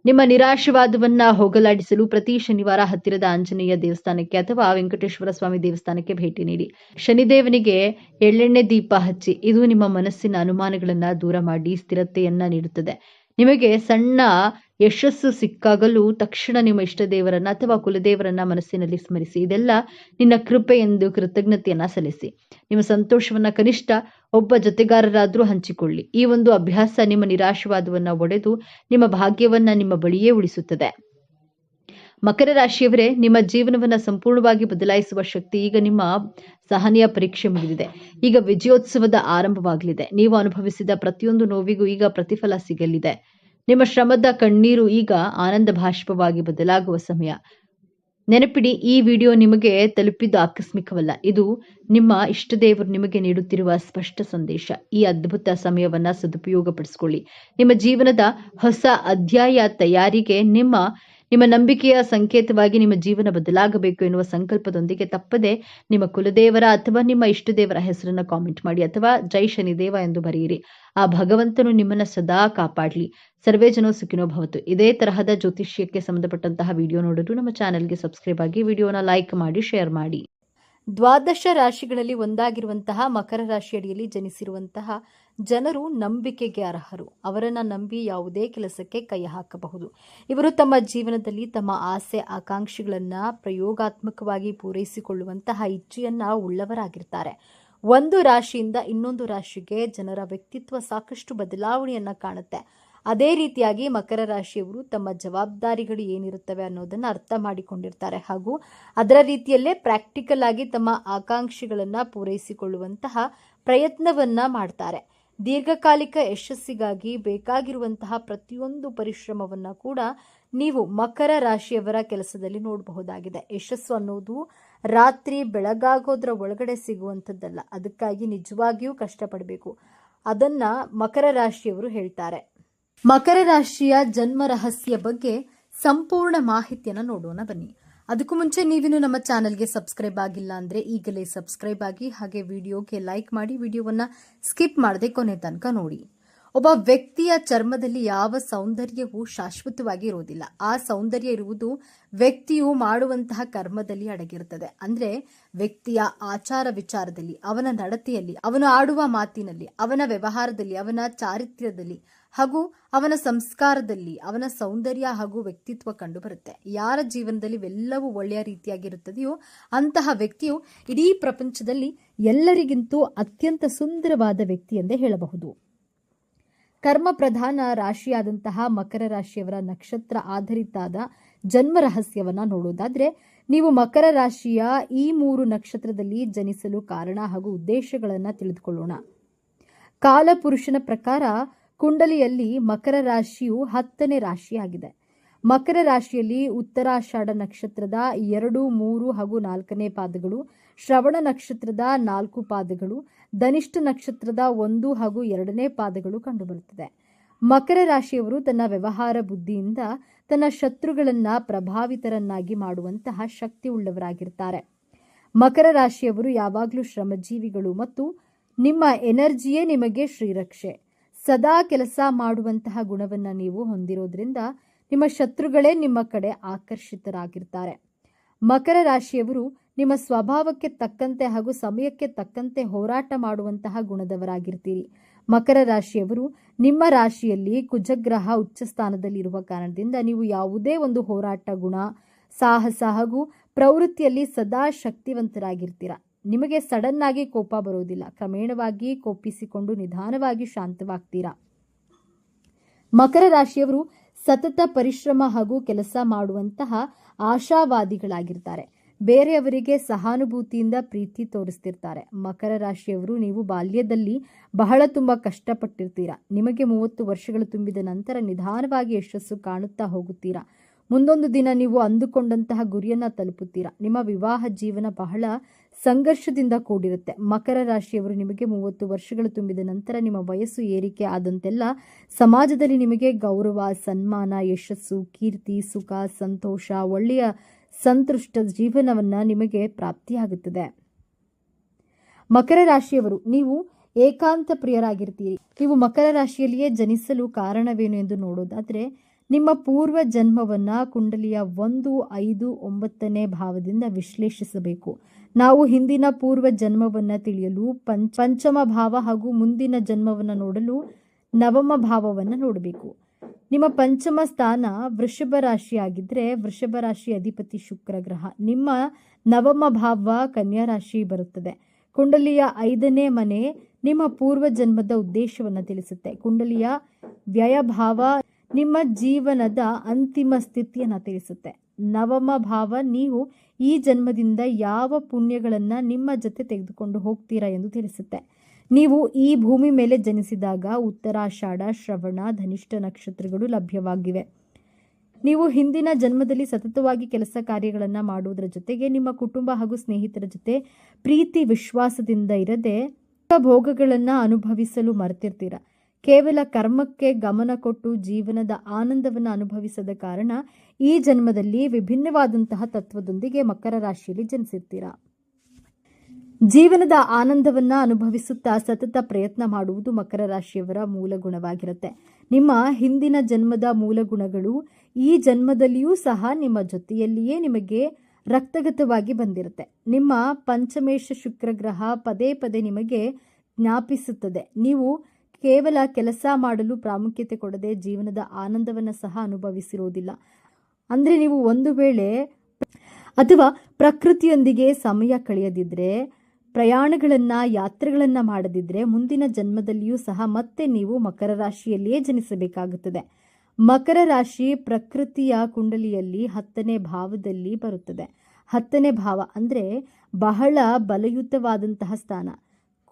ನಿಮ್ಮ ನಿರಾಶವಾದವನ್ನ ಹೋಗಲಾಡಿಸಲು ಪ್ರತಿ ಶನಿವಾರ ಹತ್ತಿರದ ಆಂಜನೇಯ ದೇವಸ್ಥಾನಕ್ಕೆ ಅಥವಾ ವೆಂಕಟೇಶ್ವರ ಸ್ವಾಮಿ ದೇವಸ್ಥಾನಕ್ಕೆ ಭೇಟಿ ನೀಡಿ. ಶನಿದೇವನಿಗೆ ಎಳ್ಳೆಣ್ಣೆ ದೀಪ ಹಚ್ಚಿ. ಇದು ನಿಮ್ಮ ಮನಸ್ಸಿನ ಅನುಮಾನಗಳನ್ನ ದೂರ ಮಾಡಿ ಸ್ಥಿರತೆಯನ್ನ ನೀಡುತ್ತದೆ. ನಿಮಗೆ ಸಣ್ಣ ಯಶಸ್ಸು ಸಿಕ್ಕಾಗಲೂ ತಕ್ಷಣ ನಿಮ್ಮ ಇಷ್ಟ ದೇವರನ್ನ ಅಥವಾ ಕುಲದೇವರನ್ನ ಮನಸ್ಸಿನಲ್ಲಿ ಸ್ಮರಿಸಿ. ಇದೆಲ್ಲ ನಿನ್ನ ಕೃಪೆ ಎಂದು ಕೃತಜ್ಞತೆಯನ್ನ ಸಲ್ಲಿಸಿ. ನಿಮ್ಮ ಸಂತೋಷವನ್ನ ಕನಿಷ್ಠ ಒಬ್ಬ ಜೊತೆಗಾರರಾದ್ರೂ ಹಂಚಿಕೊಳ್ಳಿ. ಈ ಒಂದು ಅಭ್ಯಾಸ ನಿಮ್ಮ ನಿರಾಶವಾದವನ್ನ ಒಡೆದು ನಿಮ್ಮ ಭಾಗ್ಯವನ್ನ ನಿಮ್ಮ ಬಳಿಯೇ ಉಳಿಸುತ್ತದೆ. ಮಕರ ರಾಶಿಯವರೇ, ನಿಮ್ಮ ಜೀವನವನ್ನ ಸಂಪೂರ್ಣವಾಗಿ ಬದಲಾಯಿಸುವ ಶಕ್ತಿ ಈಗ ನಿಮ್ಮ ಸಹನೆಯ ಪರೀಕ್ಷೆ ಮುಗಿದಿದೆ. ಈಗ ವಿಜಯೋತ್ಸವದ ಆರಂಭವಾಗಲಿದೆ. ನೀವು ಅನುಭವಿಸಿದ ಪ್ರತಿಯೊಂದು ನೋವಿಗೂ ಈಗ ಪ್ರತಿಫಲ ಸಿಗಲಿದೆ. ನಿಮ್ಮ ಶ್ರಮದ ಕಣ್ಣೀರು ಈಗ ಆನಂದ ಭಾಷ್ಪವಾಗಿ ಬದಲಾಗುವ ಸಮಯ. ನೆನಪಿಡಿ, ಈ ವಿಡಿಯೋ ನಿಮಗೆ ತಲುಪಿದ್ದು ಆಕಸ್ಮಿಕವಲ್ಲ. ಇದು ನಿಮ್ಮ ಇಷ್ಟದೇವರು ನಿಮಗೆ ನೀಡುತ್ತಿರುವ ಸ್ಪಷ್ಟ ಸಂದೇಶ. ಈ ಅದ್ಭುತ ಸಮಯವನ್ನ ಸದುಪಯೋಗಪಡಿಸಿಕೊಳ್ಳಿ. ನಿಮ್ಮ ಜೀವನದ ಹೊಸ ಅಧ್ಯಾಯ ತಯಾರಿಗೆ ನಿಮ್ಮ ನಂಬಿಕೆಯ ಸಂಕೇತವಾಗಿ ನಿಮ್ಮ ಜೀವನ ಬದಲಾಗಬೇಕು ಎನ್ನುವ ಸಂಕಲ್ಪದೊಂದಿಗೆ ತಪ್ಪದೆ ನಿಮ್ಮ ಕುಲದೇವರ ಅಥವಾ ನಿಮ್ಮ ಇಷ್ಟದೇವರ ಹೆಸರನ್ನ ಕಾಮೆಂಟ್ ಮಾಡಿ ಅಥವಾ ಜೈ ಶನಿದೇವ ಎಂದು ಬರೆಯಿರಿ. ಆ ಭಗವಂತನು ನಿಮ್ಮನ್ನ ಸದಾ ಕಾಪಾಡಲಿ. ಸರ್ವೇ ಜನೋ ಸುಖಿನೋ ಭವತು. ಇದೇ ತರಹದ ಜ್ಯೋತಿಷ್ಯಕ್ಕೆ ಸಂಬಂಧಪಟ್ಟಂತಹ ವಿಡಿಯೋ ನೋಡಲು ನಮ್ಮ ಚಾನೆಲ್ಗೆ ಸಬ್ಸ್ಕ್ರೈಬ್ ಆಗಿ, ವಿಡಿಯೋನ ಲೈಕ್ ಮಾಡಿ, ಶೇರ್ ಮಾಡಿ. ದ್ವಾದಶ ರಾಶಿಗಳಲ್ಲಿ ಒಂದಾಗಿರುವಂತಹ ಮಕರ ರಾಶಿಯಡಿಯಲ್ಲಿ ಜನಿಸಿರುವಂತಹ ಜನರು ನಂಬಿಕೆಗೆ ಅರ್ಹರು. ಅವರನ್ನ ನಂಬಿ ಯಾವುದೇ ಕೆಲಸಕ್ಕೆ ಕೈ ಹಾಕಬಹುದು. ಇವರು ತಮ್ಮ ಜೀವನದಲ್ಲಿ ತಮ್ಮ ಆಸೆ ಆಕಾಂಕ್ಷೆಗಳನ್ನ ಪ್ರಯೋಗಾತ್ಮಕವಾಗಿ ಪೂರೈಸಿಕೊಳ್ಳುವಂತಹ ಇಚ್ಛೆಯನ್ನ ಉಳ್ಳವರಾಗಿರ್ತಾರೆ. ಒಂದು ರಾಶಿಯಿಂದ ಇನ್ನೊಂದು ರಾಶಿಗೆ ಜನರ ವ್ಯಕ್ತಿತ್ವ ಸಾಕಷ್ಟು ಬದಲಾವಣೆಯನ್ನ ಕಾಣುತ್ತೆ. ಅದೇ ರೀತಿಯಾಗಿ ಮಕರ ರಾಶಿಯವರು ತಮ್ಮ ಜವಾಬ್ದಾರಿಗಳು ಏನಿರುತ್ತವೆ ಅನ್ನೋದನ್ನ ಅರ್ಥ ಮಾಡಿಕೊಂಡಿರ್ತಾರೆ ಹಾಗೂ ಅದರ ರೀತಿಯಲ್ಲೇ ಪ್ರಾಕ್ಟಿಕಲ್ ಆಗಿ ತಮ್ಮ ಆಕಾಂಕ್ಷೆಗಳನ್ನ ಪೂರೈಸಿಕೊಳ್ಳುವಂತಹ ಪ್ರಯತ್ನವನ್ನ ಮಾಡ್ತಾರೆ. ದೀರ್ಘಕಾಲಿಕ ಯಶಸ್ಸಿಗಾಗಿ ಬೇಕಾಗಿರುವಂತಹ ಪ್ರತಿಯೊಂದು ಪರಿಶ್ರಮವನ್ನ ಕೂಡ ನೀವು ಮಕರ ರಾಶಿಯವರ ಕೆಲಸದಲ್ಲಿ ನೋಡಬಹುದಾಗಿದೆ. ಯಶಸ್ಸು ಅನ್ನೋದು ರಾತ್ರಿ ಬೆಳಗಾಗೋದ್ರ ಒಳಗಡೆ ಸಿಗುವಂಥದ್ದಲ್ಲ. ಅದಕ್ಕಾಗಿ ನಿಜವಾಗಿಯೂ ಕಷ್ಟಪಡಬೇಕು. ಅದನ್ನ ಮಕರ ರಾಶಿಯವರು ಹೇಳ್ತಾರೆ. ಮಕರ ರಾಶಿಯ ಜನ್ಮ ರಹಸ್ಯ ಬಗ್ಗೆ ಸಂಪೂರ್ಣ ಮಾಹಿತಿಯನ್ನು ನೋಡೋಣ ಬನ್ನಿ. ಅದಕ್ಕೂ ಮುಂಚೆ ನೀವಿನ್ನು ನಮ್ಮ ಚಾನೆಲ್ಗೆ ಸಬ್ಸ್ಕ್ರೈಬ್ ಆಗಿಲ್ಲ ಅಂದ್ರೆ ಈಗಲೇ ಸಬ್ಸ್ಕ್ರೈಬ್ ಆಗಿ, ಹಾಗೆ ವಿಡಿಯೋಗೆ ಲೈಕ್ ಮಾಡಿ, ವಿಡಿಯೋವನ್ನ ಸ್ಕಿಪ್ ಮಾಡದೆ ಕೊನೆ ತನಕ ನೋಡಿ. ಒಬ್ಬ ವ್ಯಕ್ತಿಯ ಚರ್ಮದಲ್ಲಿ ಯಾವ ಸೌಂದರ್ಯವೂ ಶಾಶ್ವತವಾಗಿ ಇರುವುದಿಲ್ಲ. ಆ ಸೌಂದರ್ಯ ಇರುವುದು ವ್ಯಕ್ತಿಯು ಮಾಡುವಂತಹ ಕರ್ಮದಲ್ಲಿ ಅಡಗಿರುತ್ತದೆ. ಅಂದ್ರೆ ವ್ಯಕ್ತಿಯ ಆಚಾರ ವಿಚಾರದಲ್ಲಿ, ಅವನ ನಡತೆಯಲ್ಲಿ, ಅವನು ಆಡುವ ಮಾತಿನಲ್ಲಿ, ಅವನ ವ್ಯವಹಾರದಲ್ಲಿ, ಅವನ ಚಾರಿತ್ರ್ಯದಲ್ಲಿ ಹಾಗೂ ಅವನ ಸಂಸ್ಕಾರದಲ್ಲಿ ಅವನ ಸೌಂದರ್ಯ ಹಾಗೂ ವ್ಯಕ್ತಿತ್ವ ಕಂಡು ಬರುತ್ತೆ. ಯಾರ ಜೀವನದಲ್ಲಿ ಇವೆಲ್ಲವೂ ಒಳ್ಳೆಯ ರೀತಿಯಾಗಿರುತ್ತದೆಯೋ ಅಂತಹ ವ್ಯಕ್ತಿಯು ಇಡೀ ಪ್ರಪಂಚದಲ್ಲಿ ಎಲ್ಲರಿಗಿಂತೂ ಅತ್ಯಂತ ಸುಂದರವಾದ ವ್ಯಕ್ತಿ ಎಂದೇ ಹೇಳಬಹುದು. ಕರ್ಮ ಪ್ರಧಾನ ರಾಶಿಯಾದಂತಹ ಮಕರ ರಾಶಿಯವರ ನಕ್ಷತ್ರ ಆಧಾರಿತಾದ ಜನ್ಮ ರಹಸ್ಯವನ್ನ ನೋಡೋದಾದ್ರೆ, ನೀವು ಮಕರ ರಾಶಿಯ ಈ 3 ನಕ್ಷತ್ರದಲ್ಲಿ ಜನಿಸಲು ಕಾರಣ ಹಾಗೂ ಉದ್ದೇಶಗಳನ್ನ ತಿಳಿದುಕೊಳ್ಳೋಣ. ಕಾಲಪುರುಷನ ಪ್ರಕಾರ ಕುಂಡಲಿಯಲ್ಲಿ ಮಕರ ರಾಶಿಯು 10ನೇ ರಾಶಿಯಾಗಿದೆ. ಮಕರ ರಾಶಿಯಲ್ಲಿ ಉತ್ತರಾಷಾಢ ನಕ್ಷತ್ರದ 2, 3 ಹಾಗೂ 4ನೇ ಪಾದಗಳು, ಶ್ರವಣ ನಕ್ಷತ್ರದ 4 ಪಾದಗಳು, ಧನಿಷ್ಠ ನಕ್ಷತ್ರದ 1 ಹಾಗೂ 2ನೇ ಪಾದಗಳು ಕಂಡುಬರುತ್ತದೆ. ಮಕರ ರಾಶಿಯವರು ತನ್ನ ವ್ಯವಹಾರ ಬುದ್ಧಿಯಿಂದ ತನ್ನ ಶತ್ರುಗಳನ್ನ ಪ್ರಭಾವಿತರನ್ನಾಗಿ ಮಾಡುವಂತಹ ಶಕ್ತಿ ಉಳ್ಳವರಾಗಿರ್ತಾರೆ. ಮಕರ ರಾಶಿಯವರು ಯಾವಾಗಲೂ ಶ್ರಮಜೀವಿಗಳು ಮತ್ತು ನಿಮ್ಮ ಎನರ್ಜಿಯೇ ನಿಮಗೆ ಶ್ರೀರಕ್ಷೆ. ಸದಾ ಕೆಲಸ ಮಾಡುವಂತಹ ಗುಣವನ್ನ ನೀವು ಹೊಂದಿರೋದ್ರಿಂದ ನಿಮ್ಮ ಶತ್ರುಗಳೇ ನಿಮ್ಮ ಕಡೆ ಆಕರ್ಷಿತರಾಗಿರ್ತಾರೆ. ಮಕರ ರಾಶಿಯವರು ನಿಮ್ಮ ಸ್ವಭಾವಕ್ಕೆ ತಕ್ಕಂತೆ ಹಾಗೂ ಸಮಯಕ್ಕೆ ತಕ್ಕಂತೆ ಹೋರಾಟ ಮಾಡುವಂತಹ ಗುಣದವರಾಗಿರ್ತೀರಿ. ಮಕರ ರಾಶಿಯವರು ನಿಮ್ಮ ರಾಶಿಯಲ್ಲಿ ಕುಜಗ್ರಹ ಉಚ್ಚ ಸ್ಥಾನದಲ್ಲಿರುವ ಕಾರಣದಿಂದ ನೀವು ಯಾವುದೇ ಒಂದು ಹೋರಾಟ ಗುಣ, ಸಾಹಸ ಹಾಗೂ ಪ್ರವೃತ್ತಿಯಲ್ಲಿ ಸದಾ ಶಕ್ತಿವಂತರಾಗಿರ್ತೀರ. ನಿಮಗೆ ಸಡನ್ ಆಗಿ ಕೋಪ ಬರೋದಿಲ್ಲ. ಕ್ರಮೇಣವಾಗಿ ಕೋಪಿಸಿಕೊಂಡು ನಿಧಾನವಾಗಿ ಶಾಂತವಾಗ್ತೀರಾ. ಮಕರ ರಾಶಿಯವರು ಸತತ ಪರಿಶ್ರಮ ಹಾಗೂ ಕೆಲಸ ಮಾಡುವಂತಹ ಆಶಾವಾದಿಗಳಾಗಿರ್ತಾರೆ. ಬೇರೆಯವರಿಗೆ ಸಹಾನುಭೂತಿಯಿಂದ ಪ್ರೀತಿ ತೋರಿಸ್ತಿರ್ತಾರೆ. ಮಕರ ರಾಶಿಯವರು ನೀವು ಬಾಲ್ಯದಲ್ಲಿ ಬಹಳ ತುಂಬಾ ಕಷ್ಟಪಟ್ಟಿರ್ತೀರಾ. ನಿಮಗೆ 30 ವರ್ಷಗಳು ತುಂಬಿದ ನಂತರ ನಿಧಾನವಾಗಿ ಯಶಸ್ಸು ಕಾಣುತ್ತಾ ಹೋಗುತ್ತೀರಾ. ಮುಂದೊಂದು ದಿನ ನೀವು ಅಂದುಕೊಂಡಂತಹ ಗುರಿಯನ್ನ ತಲುಪುತ್ತೀರಾ. ನಿಮ್ಮ ವಿವಾಹ ಜೀವನ ಬಹಳ ಸಂಘರ್ಷದಿಂದ ಕೂಡಿರುತ್ತೆ. ಮಕರ ರಾಶಿಯವರು ನಿಮಗೆ 30 ವರ್ಷಗಳು ತುಂಬಿದ ನಂತರ ನಿಮ್ಮ ವಯಸ್ಸು ಏರಿಕೆ ಆದಂತೆಲ್ಲ ಸಮಾಜದಲ್ಲಿ ನಿಮಗೆ ಗೌರವ, ಸನ್ಮಾನ, ಯಶಸ್ಸು, ಕೀರ್ತಿ, ಸುಖ, ಸಂತೋಷ, ಒಳ್ಳೆಯ ಸಂತೃಷ್ಟ ಜೀವನವನ್ನ ನಿಮಗೆ ಪ್ರಾಪ್ತಿಯಾಗುತ್ತದೆ. ಮಕರ ರಾಶಿಯವರು ನೀವು ಏಕಾಂತ ಪ್ರಿಯರಾಗಿರ್ತೀರಿ. ನೀವು ಮಕರ ರಾಶಿಯಲ್ಲಿಯೇ ಜನಿಸಲು ಕಾರಣವೇನು ಎಂದು ನೋಡೋದಾದ್ರೆ, ನಿಮ್ಮ ಪೂರ್ವ ಜನ್ಮವನ್ನ ಕುಂಡಲಿಯ 1, 5, 9ನೇ ಭಾವದಿಂದ ವಿಶ್ಲೇಷಿಸಬೇಕು. ನಾವು ಹಿಂದಿನ ಪೂರ್ವ ಜನ್ಮವನ್ನ ತಿಳಿಯಲು ಪಂಚಮ ಭಾವ ಹಾಗೂ ಮುಂದಿನ ಜನ್ಮವನ್ನ ನೋಡಲು ನವಮ ಭಾವವನ್ನ ನೋಡಬೇಕು. ನಿಮ್ಮ ಪಂಚಮ ಸ್ಥಾನ ವೃಷಭ ರಾಶಿಯಾಗಿದ್ರೆ ವೃಷಭ ರಾಶಿ ಅಧಿಪತಿ ಶುಕ್ರ ಗ್ರಹ. ನಿಮ್ಮ ನವಮ ಭಾವ ಕನ್ಯಾ ರಾಶಿ ಬರುತ್ತದೆ. ಕುಂಡಲಿಯ 5ನೇ ಮನೆ ನಿಮ್ಮ ಪೂರ್ವ ಜನ್ಮದ ಉದ್ದೇಶವನ್ನ ತಿಳಿಸುತ್ತೆ. ಕುಂಡಲಿಯ ವ್ಯಯಭಾವ ನಿಮ್ಮ ಜೀವನದ ಅಂತಿಮ ಸ್ಥಿತಿಯನ್ನ ತಿಳಿಸುತ್ತೆ. ನವಮ ಭಾವ ನೀವು ಈ ಜನ್ಮದಿಂದ ಯಾವ ಪುಣ್ಯಗಳನ್ನ ನಿಮ್ಮ ಜೊತೆ ತೆಗೆದುಕೊಂಡು ಹೋಗ್ತೀರಾ ಎಂದು ತಿಳಿಸುತ್ತೆ. ನೀವು ಈ ಭೂಮಿ ಮೇಲೆ ಜನಿಸಿದಾಗ ಉತ್ತರಾಷಾಢ, ಶ್ರವಣ, ಧನಿಷ್ಠ ನಕ್ಷತ್ರಗಳು ಲಭ್ಯವಾಗಿವೆ. ನೀವು ಹಿಂದಿನ ಜನ್ಮದಲ್ಲಿ ಸತತವಾಗಿ ಕೆಲಸ ಕಾರ್ಯಗಳನ್ನ ಮಾಡುವುದರ ಜೊತೆಗೆ ನಿಮ್ಮ ಕುಟುಂಬ ಹಾಗೂ ಸ್ನೇಹಿತರ ಜೊತೆ ಪ್ರೀತಿ ವಿಶ್ವಾಸದಿಂದ ಇರದೆ ಭೋಗಗಳನ್ನ ಅನುಭವಿಸಲು ಮರೆತಿರ್ತೀರ. ಕೇವಲ ಕರ್ಮಕ್ಕೆ ಗಮನ ಕೊಟ್ಟು ಜೀವನದ ಆನಂದವನ್ನು ಅನುಭವಿಸದ ಕಾರಣ ಈ ಜನ್ಮದಲ್ಲಿ ವಿಭಿನ್ನವಾದಂತಹ ತತ್ವದೊಂದಿಗೆ ಮಕರ ರಾಶಿಯಲ್ಲಿ ಜನಿಸಿರ್ತೀರಾ. ಜೀವನದ ಆನಂದವನ್ನ ಅನುಭವಿಸುತ್ತಾ ಸತತ ಪ್ರಯತ್ನ ಮಾಡುವುದು ಮಕರ ರಾಶಿಯವರ ಮೂಲ ಗುಣವಾಗಿರುತ್ತೆ. ನಿಮ್ಮ ಹಿಂದಿನ ಜನ್ಮದ ಮೂಲ ಗುಣಗಳು ಈ ಜನ್ಮದಲ್ಲಿಯೂ ಸಹ ನಿಮ್ಮ ಜೊತೆಯಲ್ಲಿಯೇ ನಿಮಗೆ ರಕ್ತಗತವಾಗಿ ಬಂದಿರುತ್ತೆ. ನಿಮ್ಮ ಪಂಚಮೇಶ ಶುಕ್ರಗ್ರಹ ಪದೇ ಪದೇ ನಿಮಗೆ ಜ್ಞಾಪಿಸುತ್ತದೆ. ನೀವು ಕೇವಲ ಕೆಲಸ ಮಾಡಲು ಪ್ರಾಮುಖ್ಯತೆ ಕೊಡದೆ ಜೀವನದ ಆನಂದವನ್ನು ಸಹ ಅನುಭವಿಸಿರೋದಿಲ್ಲ. ಅಂದರೆ ನೀವು ಒಂದು ವೇಳೆ ಅಥವಾ ಪ್ರಕೃತಿಯೊಂದಿಗೆ ಸಮಯ ಕಳೆಯದಿದ್ದರೆ, ಪ್ರಯಾಣಗಳನ್ನು ಯಾತ್ರೆಗಳನ್ನು ಮಾಡದಿದ್ದರೆ ಮುಂದಿನ ಜನ್ಮದಲ್ಲಿಯೂ ಸಹ ಮತ್ತೆ ನೀವು ಮಕರ ರಾಶಿಯಲ್ಲಿಯೇ ಜನಿಸಬೇಕಾಗುತ್ತದೆ. ಮಕರ ರಾಶಿ ಪ್ರಕೃತಿಯ ಕುಂಡಲಿಯಲ್ಲಿ 10ನೇ ಭಾವದಲ್ಲಿ ಬರುತ್ತದೆ. 10ನೇ ಭಾವ ಅಂದರೆ ಬಹಳ ಬಲಯುತವಾದಂತಹ ಸ್ಥಾನ.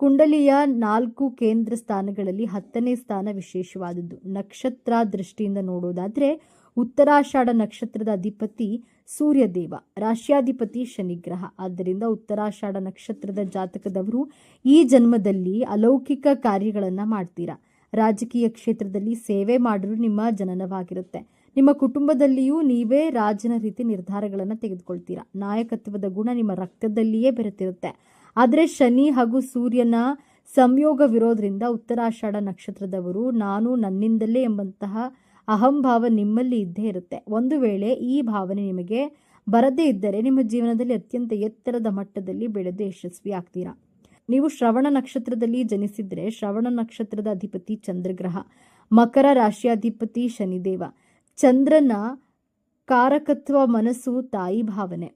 ಕುಂಡಲಿಯ 4 ಕೇಂದ್ರ ಸ್ಥಾನಗಳಲ್ಲಿ 10ನೇ ಸ್ಥಾನ ವಿಶೇಷವಾದದ್ದು. ನಕ್ಷತ್ರ ದೃಷ್ಟಿಯಿಂದ ನೋಡೋದಾದರೆ ಉತ್ತರಾಷಾಢ ನಕ್ಷತ್ರದ ಅಧಿಪತಿ ಸೂರ್ಯದೇವ, ರಾಶ್ಯಾಧಿಪತಿ ಶನಿಗ್ರಹ. ಆದ್ದರಿಂದ ಉತ್ತರಾಷಾಢ ನಕ್ಷತ್ರದ ಜಾತಕದವರು ಈ ಜನ್ಮದಲ್ಲಿ ಅಲೌಕಿಕ ಕಾರ್ಯಗಳನ್ನು ಮಾಡ್ತೀರಾ. ರಾಜಕೀಯ ಕ್ಷೇತ್ರದಲ್ಲಿ ಸೇವೆ ಮಾಡಲು ನಿಮ್ಮ ಜನನವಾಗಿರುತ್ತೆ. ನಿಮ್ಮ ಕುಟುಂಬದಲ್ಲಿಯೂ ನೀವೇ ರಾಜನ ರೀತಿ ನಿರ್ಧಾರಗಳನ್ನು ತೆಗೆದುಕೊಳ್ತೀರಾ. ನಾಯಕತ್ವದ ಗುಣ ನಿಮ್ಮ ರಕ್ತದಲ್ಲಿಯೇ ಬೆರೆತಿರುತ್ತೆ. ಆದರೆ ಶನಿ ಹಾಗೂ ಸೂರ್ಯನ ಸಂಯೋಗವಿರೋದ್ರಿಂದ ಉತ್ತರಾಷಾಢ ನಕ್ಷತ್ರದವರು ನಾನು ನನ್ನಿಂದಲೇ ಎಂಬಂತಹ ಅಹಂಭಾವ ನಿಮ್ಮಲ್ಲಿ ಇದ್ದೇ ಇರುತ್ತೆ. ಒಂದು ವೇಳೆ ಈ ಭಾವನೆ ನಿಮಗೆ ಬರದೇ ಇದ್ದರೆ ನಿಮ್ಮ ಜೀವನದಲ್ಲಿ ಅತ್ಯಂತ ಎತ್ತರದ ಮಟ್ಟದಲ್ಲಿ ಬೆಳೆದು ಯಶಸ್ವಿ ಆಗ್ತೀರಾ. ನೀವು ಶ್ರವಣ ನಕ್ಷತ್ರದಲ್ಲಿ ಜನಿಸಿದ್ರೆ ಶ್ರವಣ ನಕ್ಷತ್ರದ ಅಧಿಪತಿ ಚಂದ್ರಗ್ರಹ, ಮಕರ ರಾಶಿಯಾಧಿಪತಿ ಶನಿದೇವ. ಚಂದ್ರನ ಕಾರಕತ್ವ ಮನಸ್ಸು, ತಾಯಿ ಭಾವನೆ.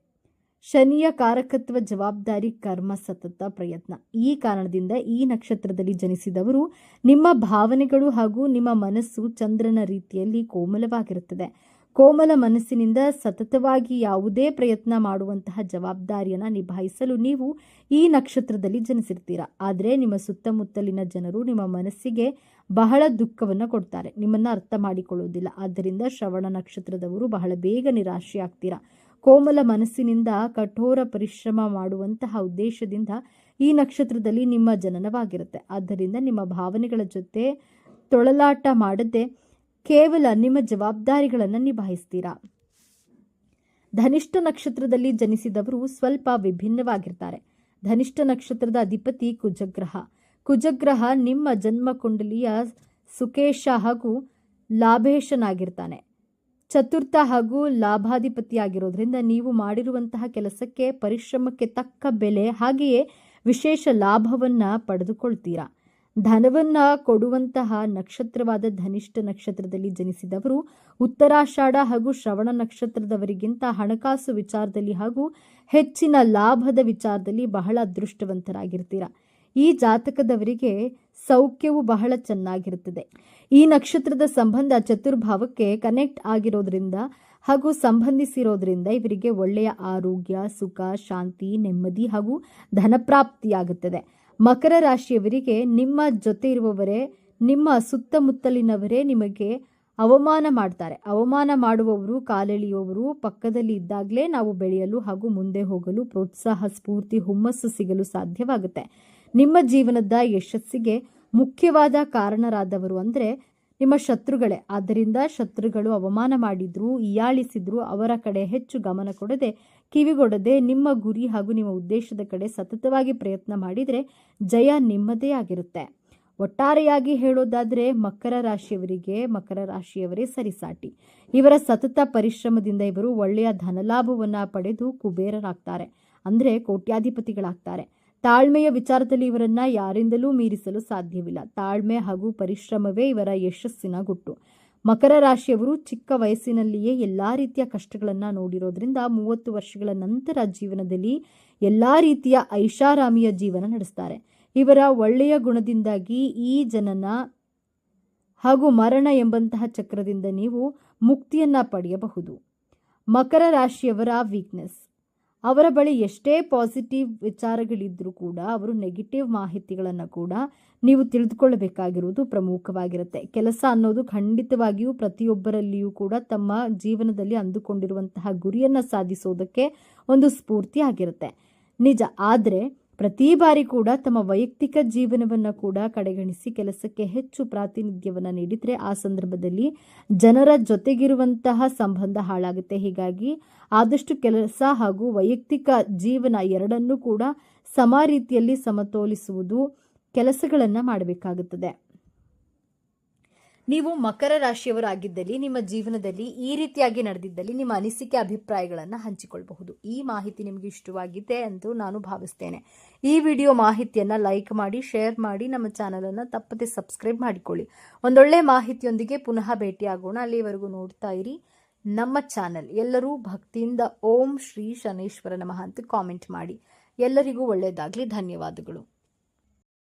ಶನಿಯ ಕಾರಕತ್ವ ಜವಾಬ್ದಾರಿ, ಕರ್ಮ, ಸತತ ಪ್ರಯತ್ನ. ಈ ಕಾರಣದಿಂದ ಈ ನಕ್ಷತ್ರದಲ್ಲಿ ಜನಿಸಿದವರು ನಿಮ್ಮ ಭಾವನೆಗಳು ಹಾಗೂ ನಿಮ್ಮ ಮನಸ್ಸು ಚಂದ್ರನ ರೀತಿಯಲ್ಲಿ ಕೋಮಲವಾಗಿರುತ್ತದೆ. ಕೋಮಲ ಮನಸ್ಸಿನಿಂದ ಸತತವಾಗಿ ಯಾವುದೇ ಪ್ರಯತ್ನ ಮಾಡುವಂತಹ ಜವಾಬ್ದಾರಿಯನ್ನು ನಿಭಾಯಿಸಲು ನೀವು ಈ ನಕ್ಷತ್ರದಲ್ಲಿ ಜನಿಸಿರ್ತೀರಾ. ಆದರೆ ನಿಮ್ಮ ಸುತ್ತಮುತ್ತಲಿನ ಜನರು ನಿಮ್ಮ ಮನಸ್ಸಿಗೆ ಬಹಳ ದುಃಖವನ್ನು ಕೊಡ್ತಾರೆ, ನಿಮ್ಮನ್ನು ಅರ್ಥ ಮಾಡಿಕೊಳ್ಳುವುದಿಲ್ಲ. ಆದ್ದರಿಂದ ಶ್ರವಣ ನಕ್ಷತ್ರದವರು ಬಹಳ ಬೇಗ ನಿರಾಶೆಯಾಗ್ತೀರಾ. ಕೋಮಲ ಮನಸ್ಸಿನಿಂದ ಕಠೋರ ಪರಿಶ್ರಮ ಮಾಡುವಂತಹ ಉದ್ದೇಶದಿಂದ ಈ ನಕ್ಷತ್ರದಲ್ಲಿ ನಿಮ್ಮ ಜನನವಾಗಿರುತ್ತೆ. ಆದ್ದರಿಂದ ನಿಮ್ಮ ಭಾವನೆಗಳ ಜೊತೆ ತೊಳಲಾಟ ಮಾಡದೆ ಕೇವಲ ನಿಮ್ಮ ಜವಾಬ್ದಾರಿಗಳನ್ನು ನಿಭಾಯಿಸ್ತೀರಾ. ಧನಿಷ್ಠ ನಕ್ಷತ್ರದಲ್ಲಿ ಜನಿಸಿದವರು ಸ್ವಲ್ಪ ವಿಭಿನ್ನವಾಗಿರ್ತಾರೆ. ಧನಿಷ್ಠ ನಕ್ಷತ್ರದ ಅಧಿಪತಿ ಕುಜಗ್ರಹ. ಕುಜಗ್ರಹ ನಿಮ್ಮ ಜನ್ಮ ಕುಂಡಲಿಯ ಸುಕೇಶ ಹಾಗೂ ಲಾಭೇಶನಾಗಿರ್ತಾನೆ. ಚತುರ್ಥ ಹಾಗೂ ಲಾಭಾಧಿಪತಿಯಾಗಿರೋದ್ರಿಂದ ನೀವು ಮಾಡಿರುವಂತಹ ಕೆಲಸಕ್ಕೆ, ಪರಿಶ್ರಮಕ್ಕೆ ತಕ್ಕ ಬೆಲೆ ಹಾಗೆಯೇ ವಿಶೇಷ ಲಾಭವನ್ನು ಪಡೆದುಕೊಳ್ತೀರಾ. ಧನವನ್ನು ಕೊಡುವಂತಹ ನಕ್ಷತ್ರವಾದ ಧನಿಷ್ಠ ನಕ್ಷತ್ರದಲ್ಲಿ ಜನಿಸಿದವರು ಉತ್ತರಾಷಾಢ ಹಾಗೂ ಶ್ರವಣ ನಕ್ಷತ್ರದವರಿಗಿಂತ ಹಣಕಾಸು ವಿಚಾರದಲ್ಲಿ ಹಾಗೂ ಹೆಚ್ಚಿನ ಲಾಭದ ವಿಚಾರದಲ್ಲಿ ಬಹಳ ಅದೃಷ್ಟವಂತರಾಗಿರ್ತೀರಾ. ಈ ಜಾತಕದವರಿಗೆ ಸೌಖ್ಯವು ಬಹಳ ಚೆನ್ನಾಗಿರುತ್ತದೆ. ಈ ನಕ್ಷತ್ರದ ಸಂಬಂಧ ಚತುರ್ಭಾವಕ್ಕೆ ಕನೆಕ್ಟ್ ಆಗಿರೋದ್ರಿಂದ ಹಾಗೂ ಸಂಬಂಧಿಸಿರೋದ್ರಿಂದ ಇವರಿಗೆ ಒಳ್ಳೆಯ ಆರೋಗ್ಯ, ಸುಖ, ಶಾಂತಿ, ನೆಮ್ಮದಿ ಹಾಗೂ ಧನಪ್ರಾಪ್ತಿಯಾಗುತ್ತದೆ. ಮಕರ ರಾಶಿಯವರಿಗೆ ನಿಮ್ಮ ಜೊತೆ ಇರುವವರೇ, ನಿಮ್ಮ ಸುತ್ತಮುತ್ತಲಿನವರೇ ನಿಮಗೆ ಅವಮಾನ ಮಾಡ್ತಾರೆ. ಅವಮಾನ ಮಾಡುವವರು, ಕಾಲೆಳೆಯುವವರು ಪಕ್ಕದಲ್ಲಿ ಇದ್ದಾಗಲೇ ನಾವು ಬೆಳೆಯಲು ಹಾಗೂ ಮುಂದೆ ಹೋಗಲು ಪ್ರೋತ್ಸಾಹ, ಸ್ಫೂರ್ತಿ, ಹುಮ್ಮಸ್ಸು ಸಿಗಲು ಸಾಧ್ಯವಾಗುತ್ತೆ. ನಿಮ್ಮ ಜೀವನದ ಯಶಸ್ಸಿಗೆ ಮುಖ್ಯವಾದ ಕಾರಣರಾದವರು ಅಂದರೆ ನಿಮ್ಮ ಶತ್ರುಗಳೇ. ಆದ್ದರಿಂದ ಶತ್ರುಗಳು ಅವಮಾನ ಮಾಡಿದ್ರು, ಹೀಯಾಳಿಸಿದ್ರು ಅವರ ಕಡೆ ಹೆಚ್ಚು ಗಮನ ಕೊಡದೆ, ಕಿವಿಗೊಡದೆ ನಿಮ್ಮ ಗುರಿ ಹಾಗೂ ನಿಮ್ಮ ಉದ್ದೇಶದ ಕಡೆ ಸತತವಾಗಿ ಪ್ರಯತ್ನ ಮಾಡಿದರೆ ಜಯ ನಿಮ್ಮದೇ ಆಗಿರುತ್ತೆ. ಒಟ್ಟಾರೆಯಾಗಿ ಹೇಳೋದಾದರೆ ಮಕರ ರಾಶಿಯವರೇ ಸರಿಸಾಟಿ. ಇವರ ಸತತ ಪರಿಶ್ರಮದಿಂದ ಇವರು ಒಳ್ಳೆಯ ಧನಲಾಭವನ್ನು ಪಡೆದು ಕುಬೇರರಾಗ್ತಾರೆ, ಅಂದರೆ ಕೋಟ್ಯಾಧಿಪತಿಗಳಾಗ್ತಾರೆ. ತಾಳ್ಮೆಯ ವಿಚಾರದಲ್ಲಿ ಇವರನ್ನ ಯಾರಿಂದಲೂ ಮೀರಿಸಲು ಸಾಧ್ಯವಿಲ್ಲ. ತಾಳ್ಮೆ ಹಾಗೂ ಪರಿಶ್ರಮವೇ ಇವರ ಯಶಸ್ಸಿನ ಗುಟ್ಟು. ಮಕರ ರಾಶಿಯವರು ಚಿಕ್ಕ ವಯಸ್ಸಿನಲ್ಲಿಯೇ ಎಲ್ಲಾ ರೀತಿಯ ಕಷ್ಟಗಳನ್ನು ನೋಡಿರೋದ್ರಿಂದ 30 ವರ್ಷಗಳ ನಂತರ ಜೀವನದಲ್ಲಿ ಎಲ್ಲಾ ರೀತಿಯ ಐಷಾರಾಮಿಯ ಜೀವನ ನಡೆಸ್ತಾರೆ. ಇವರ ಒಳ್ಳೆಯ ಗುಣದಿಂದಾಗಿ ಈ ಜನನ ಹಾಗೂ ಮರಣ ಎಂಬಂತಹ ಚಕ್ರದಿಂದ ನೀವು ಮುಕ್ತಿಯನ್ನ ಪಡೆಯಬಹುದು. ಮಕರ ರಾಶಿಯವರ ವೀಕ್ನೆಸ್, ಅವರ ಬಳಿ ಎಷ್ಟೇ ಪಾಸಿಟಿವ್ ವಿಚಾರಗಳಿದ್ರೂ ಕೂಡ ಅವರು ನೆಗೆಟಿವ್ ಮಾಹಿತಿಗಳನ್ನು ಕೂಡ ನೀವು ತಿಳಿದುಕೊಳ್ಳಬೇಕಾಗಿರುವುದು ಪ್ರಮುಖವಾಗಿರುತ್ತೆ. ಕೆಲಸ ಅನ್ನೋದು ಖಂಡಿತವಾಗಿಯೂ ಪ್ರತಿಯೊಬ್ಬರಲ್ಲಿಯೂ ಕೂಡ ತಮ್ಮ ಜೀವನದಲ್ಲಿ ಅಂದುಕೊಂಡಿರುವಂತಹ ಗುರಿಯನ್ನು ಸಾಧಿಸೋದಕ್ಕೆ ಒಂದು ಸ್ಫೂರ್ತಿ ಆಗಿರುತ್ತೆ, ನಿಜ. ಆದರೆ ಪ್ರತಿ ಬಾರಿ ಕೂಡ ತಮ್ಮ ವೈಯಕ್ತಿಕ ಜೀವನವನ್ನು ಕೂಡ ಕಡೆಗಣಿಸಿ ಕೆಲಸಕ್ಕೆ ಹೆಚ್ಚು ಪ್ರಾತಿನಿಧ್ಯವನ್ನು ನೀಡಿದರೆ ಆ ಸಂದರ್ಭದಲ್ಲಿ ಜನರ ಜೊತೆಗಿರುವಂತಹ ಸಂಬಂಧ ಹಾಳಾಗುತ್ತೆ. ಹೀಗಾಗಿ ಆದಷ್ಟು ಕೆಲಸ ಹಾಗೂ ವೈಯಕ್ತಿಕ ಜೀವನ ಎರಡನ್ನೂ ಕೂಡ ಸಮ ರೀತಿಯಲ್ಲಿ ಸಮತೋಲಿಸುವುದು ಕೆಲಸಗಳನ್ನು ಮಾಡಬೇಕಾಗುತ್ತದೆ. ನೀವು ಮಕರ ರಾಶಿಯವರಾಗಿದ್ದಲ್ಲಿ ನಿಮ್ಮ ಜೀವನದಲ್ಲಿ ಈ ರೀತಿಯಾಗಿ ನಡೆದಿದ್ದಲ್ಲಿ ನಿಮ್ಮ ಅನಿಸಿಕೆ ಅಭಿಪ್ರಾಯಗಳನ್ನು ಹಂಚಿಕೊಳ್ಳಬಹುದು. ಈ ಮಾಹಿತಿ ನಿಮಗೆ ಇಷ್ಟವಾಗಿದೆ ಎಂದು ನಾನು ಭಾವಿಸ್ತೇನೆ. ಈ ವಿಡಿಯೋ ಮಾಹಿತಿಯನ್ನು ಲೈಕ್ ಮಾಡಿ, ಶೇರ್ ಮಾಡಿ, ನಮ್ಮ ಚಾನಲನ್ನು ತಪ್ಪದೆ ಸಬ್ಸ್ಕ್ರೈಬ್ ಮಾಡಿಕೊಳ್ಳಿ. ಒಂದೊಳ್ಳೆ ಮಾಹಿತಿಯೊಂದಿಗೆ ಪುನಃ ಭೇಟಿಯಾಗೋಣ. ಅಲ್ಲಿವರೆಗೂ ನೋಡ್ತಾ ಇರಿ ನಮ್ಮ ಚಾನಲ್. ಎಲ್ಲರೂ ಭಕ್ತಿಯಿಂದ ಓಂ ಶ್ರೀ ಶನೈಶ್ವರ ನಮಃ ಅಂತ ಕಾಮೆಂಟ್ ಮಾಡಿ. ಎಲ್ಲರಿಗೂ ಒಳ್ಳೆಯದಾಗಲಿ. ಧನ್ಯವಾದಗಳು.